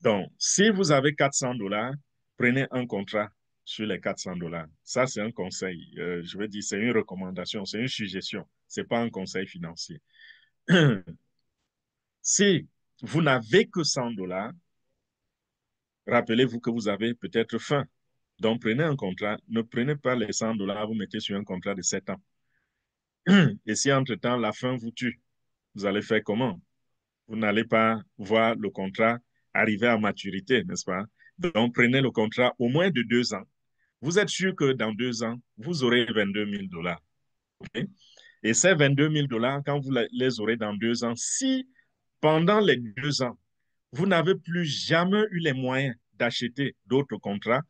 [SPEAKER 1] Donc, si vous avez 400 dollars, prenez un contrat sur les 400 dollars. Ça, c'est un conseil. Je veux dire, c'est une recommandation, c'est une suggestion. Ce n'est pas un conseil financier. Si vous n'avez que 100 dollars, rappelez-vous que vous avez peut-être faim. Donc, prenez un contrat. Ne prenez pas les 100 dollars, vous mettez sur un contrat de 7 ans. Et si entre-temps, la faim vous tue, vous allez faire comment? Vous n'allez pas voir le contrat arriver à maturité, n'est-ce pas? Donc, prenez le contrat au moins de 2 ans. Vous êtes sûr que dans 2 ans, vous aurez 22 000 dollars. Okay? Et ces 22 000 dollars, quand vous les aurez dans 2 ans, si pendant les 2 ans, vous n'avez plus jamais eu les moyens d'acheter d'autres contrats,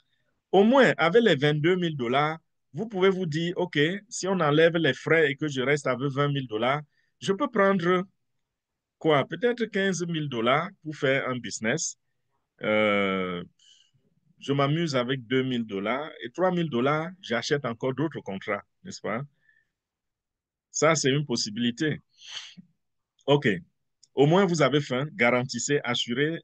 [SPEAKER 1] au moins avec les 22 000 dollars, vous pouvez vous dire, OK, si on enlève les frais et que je reste avec 20 000 dollars, je peux prendre quoi? Peut-être 15 000 dollars pour faire un business. Euh, je m'amuse avec 2 000 dollars et 3 000 dollars, j'achète encore d'autres contrats, n'est-ce pas? Ça, c'est une possibilité. OK. Au moins, vous avez faim, garantissez, assurez,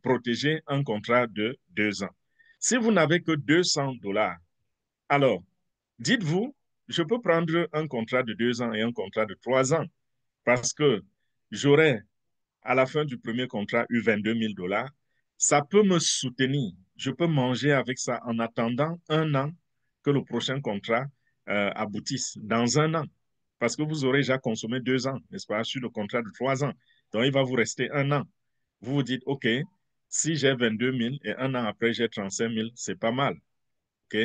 [SPEAKER 1] protégez un contrat de 2 ans. Si vous n'avez que 200 dollars, alors, dites-vous, je peux prendre un contrat de 2 ans et un contrat de 3 ans parce que j'aurai à la fin du premier contrat eu 22 000 dollars. Ça peut me soutenir. Je peux manger avec ça en attendant un an que le prochain contrat aboutisse dans un an. Parce que vous aurez déjà consommé 2 ans, n'est-ce pas, sur le contrat de 3 ans. Donc, il va vous rester un an. Vous vous dites, OK, si j'ai 22 000 et un an après, j'ai 35 000, c'est pas mal. OK?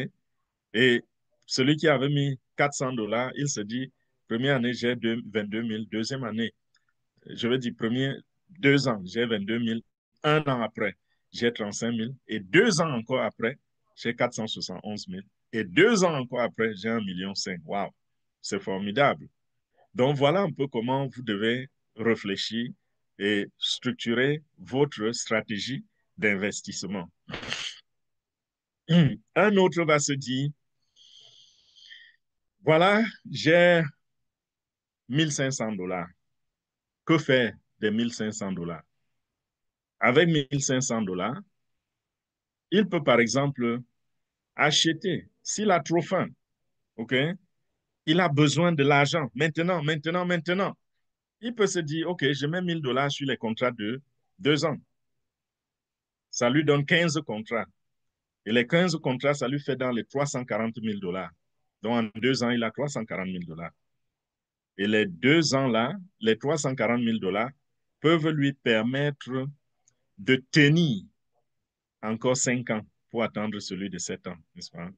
[SPEAKER 1] Et celui qui avait mis 400 dollars, il se dit, première année, j'ai 22 000, deuxième année, je veux dire, premier 2 ans, j'ai 22 000, un an après, j'ai 35 000, et 2 ans encore après, j'ai 471 000, et 2 ans encore après, j'ai 1,5 million. Waouh, c'est formidable. Donc, voilà un peu comment vous devez réfléchir et structurer votre stratégie d'investissement. Un autre va se dire, voilà, j'ai 1500 dollars. Que faire des 1500 dollars? Avec 1500 dollars, il peut par exemple acheter, s'il a trop faim, OK? Il a besoin de l'argent maintenant, maintenant, maintenant. Il peut se dire, OK, je mets 1000 dollars sur les contrats de 2 ans. Ça lui donne 15 contrats. Et les 15 contrats, ça lui fait dans les 340 000 dollars. Donc, en 2 ans, il a 340 000 dollars. Et les 2 ans-là, les 340 000 dollars peuvent lui permettre de tenir encore 5 ans pour attendre celui de 7 ans, n'est-ce pas?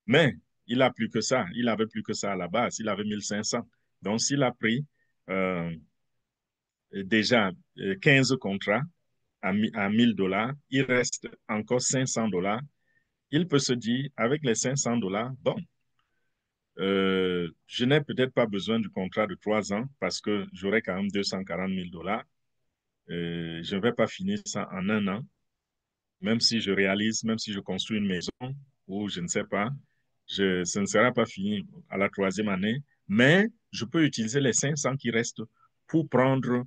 [SPEAKER 1] Mais il n'a plus que ça. Il n'avait plus que ça à la base. Il avait 1500. Donc, s'il a pris euh, déjà 15 contrats à 1000 dollars, il reste encore 500 dollars. Il peut se dire, avec les 500 dollars, bon, je n'ai peut-être pas besoin du contrat de 3 ans parce que j'aurai quand même 240 000 dollars. Je ne vais pas finir ça en un an, même si je réalise, même si je construis une maison ou je ne sais pas, ce ne sera pas fini à la troisième année, mais je peux utiliser les 500 qui restent pour prendre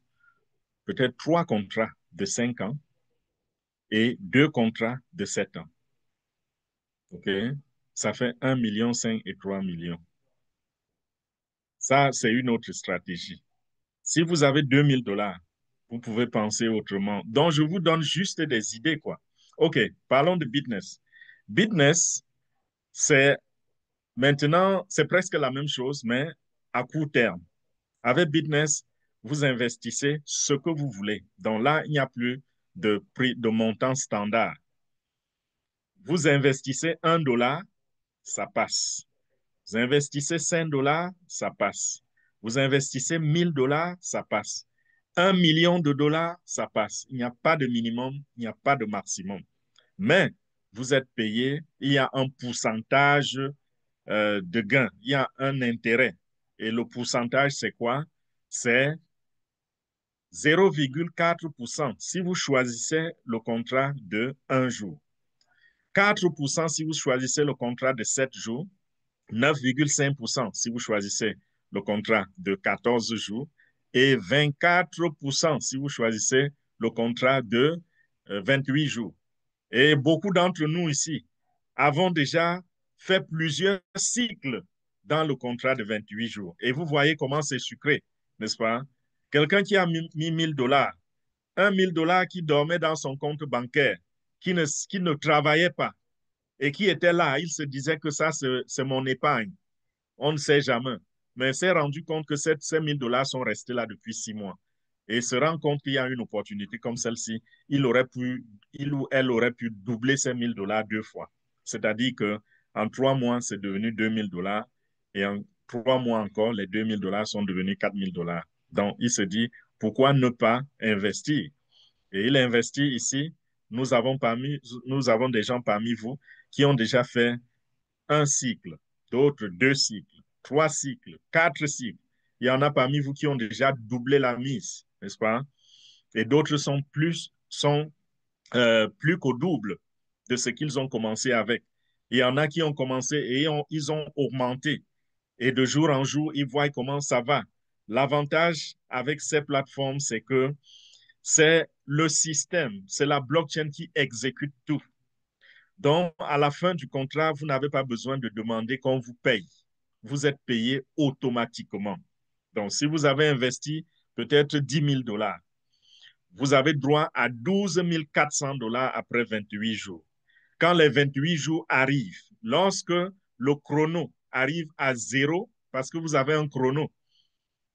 [SPEAKER 1] peut-être 3 contrats de 5 ans et 2 contrats de 7 ans. OK? Ça fait 1,5 million et 3 millions. Ça, c'est une autre stratégie. Si vous avez 2000 dollars, vous pouvez penser autrement. Donc, je vous donne juste des idées, quoi. OK, parlons de business. Business, c'est maintenant, c'est presque la même chose, mais à court terme. Avec business, vous investissez ce que vous voulez. Donc là, il n'y a plus de prix, de montant standard. Vous investissez 1 dollar, ça passe. Vous investissez 5 dollars, ça passe. Vous investissez 1000 dollars, ça passe. 1 million de dollars, ça passe. Il n'y a pas de minimum, il n'y a pas de maximum. Mais vous êtes payé, il y a un pourcentage de gain, il y a un intérêt. Et le pourcentage, c'est quoi? C'est 0,4% si vous choisissez le contrat de 1 jour. 4% si vous choisissez le contrat de 7 jours. 9,5% si vous choisissez le contrat de 14 jours et 24% si vous choisissez le contrat de 28 jours. Et beaucoup d'entre nous ici avons déjà fait plusieurs cycles dans le contrat de 28 jours. Et vous voyez comment c'est sucré, n'est-ce pas? Quelqu'un qui a mis 1000 $, 1 000 $ qui dormait dans son compte bancaire, qui ne travaillait pas et qui était là, il se disait que ça, c'est mon épargne. On ne sait jamais. Mais il s'est rendu compte que ces 1000 $ sont restés là depuis 6 mois. Et se rend compte qu'il y a une opportunité comme celle-ci, il ou elle aurait pu doubler ces 1000 $ 2 fois. C'est-à-dire que en 3 mois, c'est devenu 2000 $ et en 3 mois encore, les 2000 $ sont devenus 4000 $. Donc, il se dit, pourquoi ne pas investir? Et il investit ici. Nous avons des gens parmi vous qui ont déjà fait un cycle, d'autres 2 cycles, 3 cycles, 4 cycles. Il y en a parmi vous qui ont déjà doublé la mise, n'est-ce pas? Et d'autres sont plus qu'au double de ce qu'ils ont commencé avec. Il y en a qui ont commencé et ils ont augmenté. Et de jour en jour, ils voient comment ça va. L'avantage avec ces plateformes, c'est que c'est le système, c'est la blockchain qui exécute tout. Donc, à la fin du contrat, vous n'avez pas besoin de demander qu'on vous paye. Vous êtes payé automatiquement. Donc, si vous avez investi peut-être 10 000 $, vous avez droit à 12 400 $ après 28 jours. Quand les 28 jours arrivent, lorsque le chrono arrive à zéro, parce que vous avez un chrono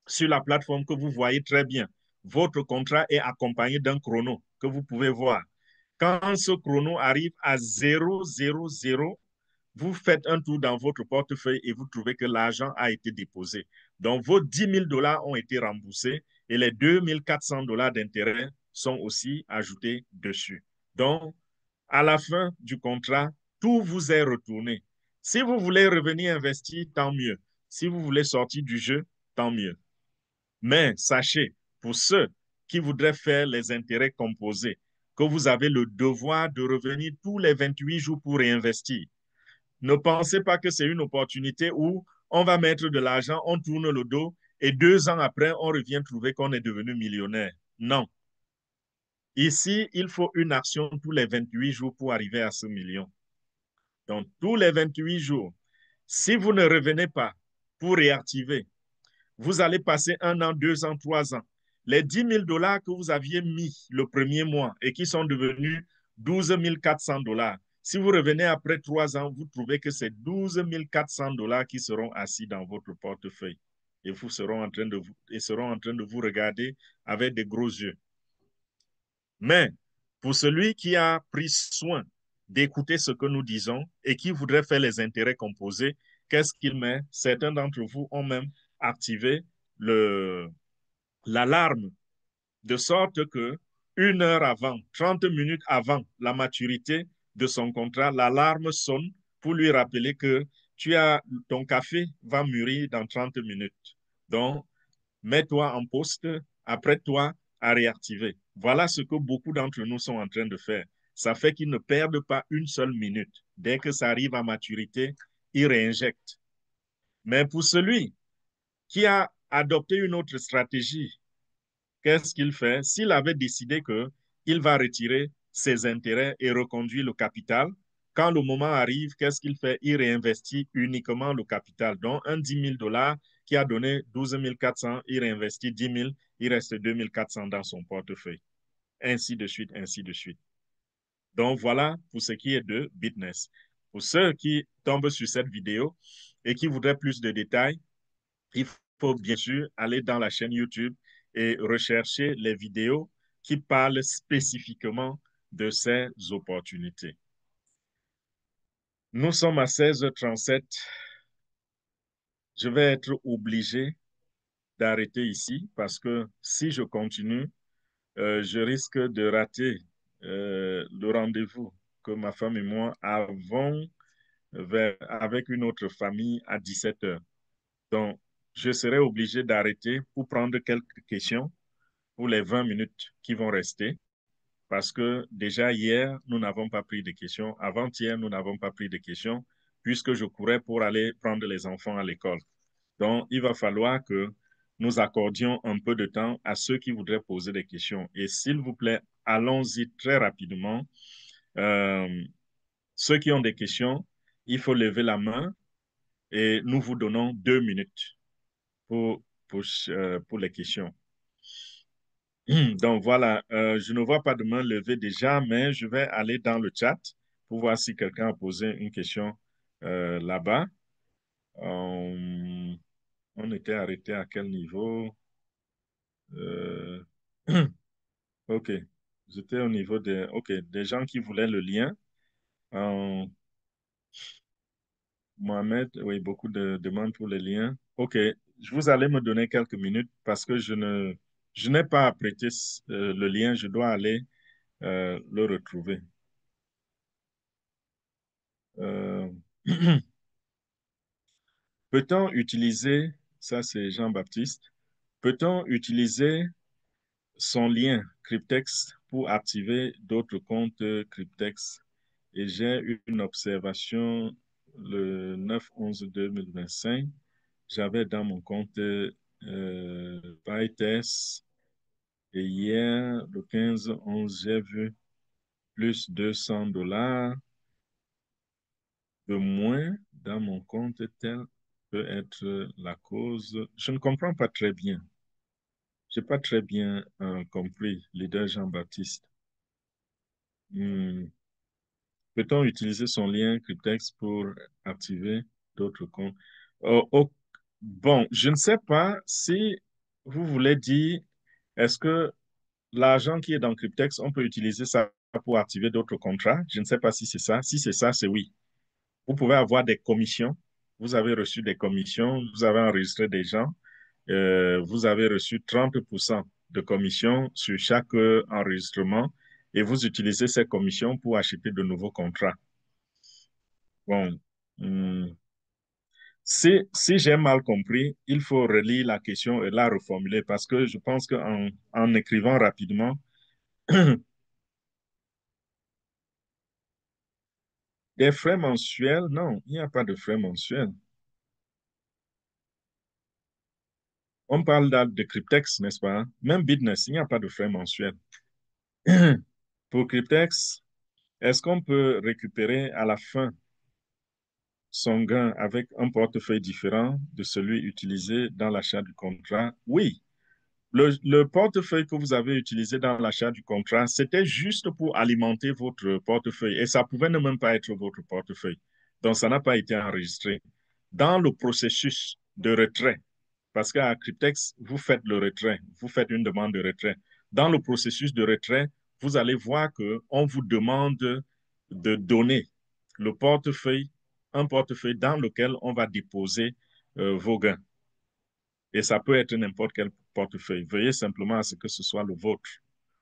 [SPEAKER 1] sur la plateforme que vous voyez très bien, votre contrat est accompagné d'un chrono que vous pouvez voir. Quand ce chrono arrive à 0,00, vous faites un tour dans votre portefeuille et vous trouvez que l'argent a été déposé. Donc, vos 10 000 $ ont été remboursés et les 2400 $ d'intérêt sont aussi ajoutés dessus. Donc, à la fin du contrat, tout vous est retourné. Si vous voulez revenir investir, tant mieux. Si vous voulez sortir du jeu, tant mieux. Mais sachez, pour ceux qui voudraient faire les intérêts composés, que vous avez le devoir de revenir tous les 28 jours pour réinvestir. Ne pensez pas que c'est une opportunité où on va mettre de l'argent, on tourne le dos et 2 ans après, on revient trouver qu'on est devenu millionnaire. Non. Ici, il faut une action tous les 28 jours pour arriver à ce million. Donc, tous les 28 jours, si vous ne revenez pas pour réactiver, vous allez passer 1 an, 2 ans, 3 ans. Les 10 000 $ que vous aviez mis le premier mois et qui sont devenus 12 400 $, si vous revenez après 3 ans, vous trouvez que c'est 12 400 $ qui seront assis dans votre portefeuille et vous seront seront en train de vous regarder avec des gros yeux. Mais pour celui qui a pris soin d'écouter ce que nous disons et qui voudrait faire les intérêts composés, qu'est-ce qu'il met? Certains d'entre vous ont même activé l'alarme de sorte que 1 heure avant, 30 minutes avant la maturité de son contrat, l'alarme sonne pour lui rappeler que ton café va mûrir dans 30 minutes. Donc, mets-toi en poste, apprête-toi à réactiver. Voilà ce que beaucoup d'entre nous sont en train de faire. Ça fait qu'ils ne perdent pas une seule minute. Dès que ça arrive à maturité, ils réinjectent. Mais pour celui qui a adopté une autre stratégie, qu'est-ce qu'il fait? S'il avait décidé qu'il va retirer ses intérêts et reconduire le capital, quand le moment arrive, qu'est-ce qu'il fait? Il réinvestit uniquement le capital. Donc, un 10 000 $ qui a donné 12 400, il réinvestit 10 000, il reste 2400 dans son portefeuille. Ainsi de suite, ainsi de suite. Donc, voilà pour ce qui est de Bitness. Pour ceux qui tombent sur cette vidéo et qui voudraient plus de détails, il faut bien sûr aller dans la chaîne YouTube et rechercher les vidéos qui parlent spécifiquement de ces opportunités. Nous sommes à 16h37. Je vais être obligé d'arrêter ici parce que si je continue, je risque de rater le rendez-vous que ma femme et moi avons avec une autre famille à 17h. Donc, je serai obligé d'arrêter pour prendre quelques questions pour les 20 minutes qui vont rester, parce que déjà hier, nous n'avons pas pris de questions. Avant-hier, nous n'avons pas pris de questions, puisque je courais pour aller prendre les enfants à l'école. Donc, il va falloir que nous accordions un peu de temps à ceux qui voudraient poser des questions. Et s'il vous plaît, allons-y très rapidement. Euh, Ceux qui ont des questions, il faut lever la main et nous vous donnons 2 minutes pour les questions. Donc voilà, je ne vois pas de main levée déjà, mais je vais aller dans le chat pour voir si quelqu'un a posé une question là-bas. Euh, on était arrêté à quel niveau? Euh, Ok, j'étais au niveau des gens qui voulaient le lien. Euh, Mohamed, oui, beaucoup de demandes pour le lien. Ok, vous allez me donner quelques minutes parce que je n'ai pas apprêté le lien, je dois aller le retrouver. Euh, Peut-on utiliser, ça c'est Jean-Baptiste, peut-on utiliser son lien Cryptex pour activer d'autres comptes Cryptex? Et j'ai eu une observation le 9/11/2025. J'avais dans mon compte Bytes et hier, le 15/11, j'ai vu plus 200 $ de moins dans mon compte. Tel peut être la cause. Je ne comprends pas très bien. Je n'ai pas très bien compris, leader Jean-Baptiste. Hmm. Peut-on utiliser son lien Cryptex pour activer d'autres comptes? Bon, je ne sais pas si vous voulez dire, est-ce que l'argent qui est dans Cryptex, on peut utiliser ça pour activer d'autres contrats? Je ne sais pas si c'est ça. Si c'est ça, c'est oui. Vous pouvez avoir des commissions. Vous avez reçu des commissions, vous avez enregistré des gens, vous avez reçu 30% de commissions sur chaque enregistrement et vous utilisez ces commissions pour acheter de nouveaux contrats. Bon, hmm, si j'ai mal compris, il faut relire la question et la reformuler parce que je pense qu'en écrivant rapidement, des frais mensuels, non, il n'y a pas de frais mensuels. On parle de Cryptex, n'est-ce pas? Même Bitness, il n'y a pas de frais mensuels. Pour Cryptex, est-ce qu'on peut récupérer à la fin son gain avec un portefeuille différent de celui utilisé dans l'achat du contrat? Oui. Le portefeuille que vous avez utilisé dans l'achat du contrat, c'était juste pour alimenter votre portefeuille et ça pouvait ne même pas être votre portefeuille. Donc, ça n'a pas été enregistré. Dans le processus de retrait, parce qu'à Cryptex, vous faites le retrait, vous faites une demande de retrait. Dans le processus de retrait, vous allez voir qu'on vous demande de donner le portefeuille, un portefeuille dans lequel on va déposer vos gains. Et ça peut être n'importe quel portefeuille. Veuillez simplement à ce que ce soit le vôtre.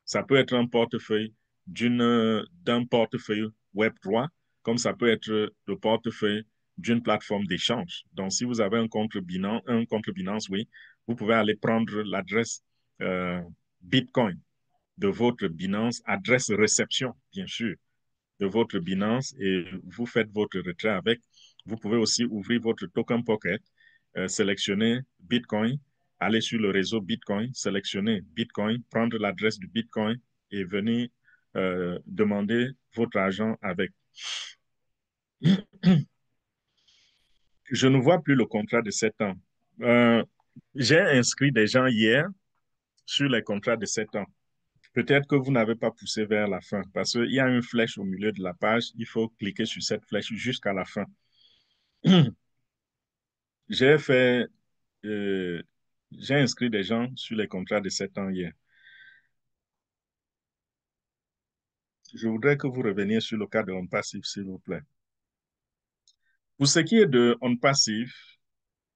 [SPEAKER 1] Ça peut être un portefeuille d'un portefeuille Web3, comme ça peut être le portefeuille d'une plateforme d'échange. Donc, si vous avez un compte Binance, oui, vous pouvez aller prendre l'adresse Bitcoin de votre Binance, adresse réception, bien sûr, de votre Binance et vous faites votre retrait avec. Vous pouvez aussi ouvrir votre token pocket, sélectionner Bitcoin, aller sur le réseau Bitcoin, sélectionner Bitcoin, prendre l'adresse du Bitcoin et venir demander votre argent avec. Je ne vois plus le contrat de 7 ans. Euh, j'ai inscrit des gens hier sur les contrats de 7 ans. Peut-être que vous n'avez pas poussé vers la fin parce qu'il y a une flèche au milieu de la page. Il faut cliquer sur cette flèche jusqu'à la fin. J'ai fait, euh, j'ai inscrit des gens sur les contrats de 7 ans hier. Je voudrais que vous reveniez sur le cas de On Passif, s'il vous plaît. Pour ce qui est de On Passif,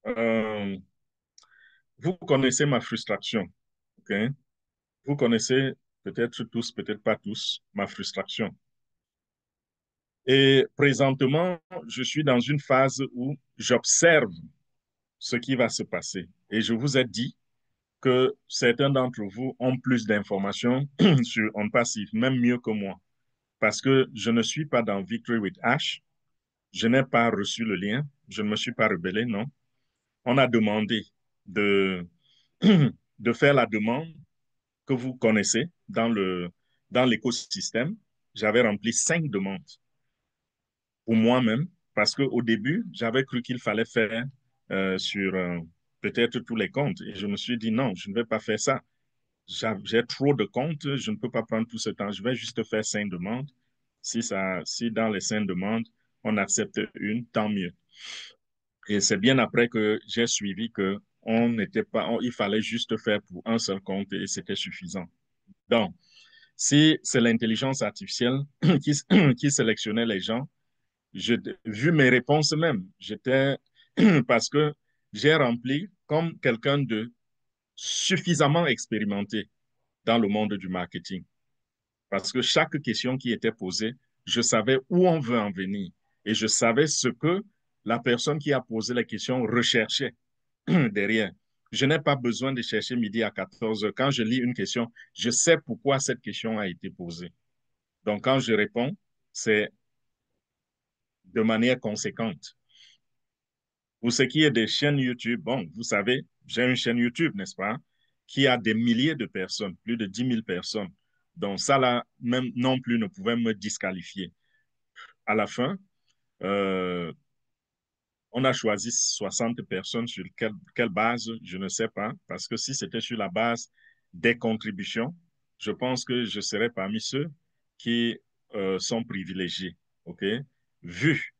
[SPEAKER 1] euh, vous connaissez ma frustration, ok? Vous connaissez peut-être tous, peut-être pas tous, ma frustration. Et présentement, je suis dans une phase où j'observe ce qui va se passer. Et je vous ai dit que certains d'entre vous ont plus d'informations sur On Passif, même mieux que moi. Parce que je ne suis pas dans Victory with Ash. Je n'ai pas reçu le lien. Je ne me suis pas rebellé, non. On a demandé de, de faire la demande que vous connaissez dans l'écosystème. J'avais rempli 5 demandes pour moi-même parce qu'au début, j'avais cru qu'il fallait faire sur peut-être tous les comptes. Et je me suis dit non, je ne vais pas faire ça. j'ai trop de comptes, je ne peux pas prendre tout ce temps. Je vais juste faire 5 demandes. Si dans les 5 demandes, on accepte une, tant mieux. Et c'est bien après que j'ai suivi que on n'était pas, il fallait juste faire pour un seul compte et c'était suffisant. Donc, si c'est l'intelligence artificielle qui, qui sélectionnait les gens, vu mes réponses même, j'étais, parce que j'ai rempli comme quelqu'un de suffisamment expérimenté dans le monde du marketing. Parce que chaque question qui était posée, je savais où on veut en venir et je savais ce que la personne qui a posé la question recherchait derrière. Je n'ai pas besoin de chercher midi à 14 heures. Quand je lis une question, je sais pourquoi cette question a été posée. Donc, quand je réponds, c'est de manière conséquente. Pour ce qui est des chaînes YouTube, bon, vous savez, j'ai une chaîne YouTube, n'est-ce pas, qui a des milliers de personnes, plus de 10 000 personnes. Donc, ça, là, même non plus ne pouvait me disqualifier. À la fin, euh, on a choisi 60 personnes sur quelle base, je ne sais pas, parce que si c'était sur la base des contributions, je pense que je serais parmi ceux qui sont privilégiés, OK? Vu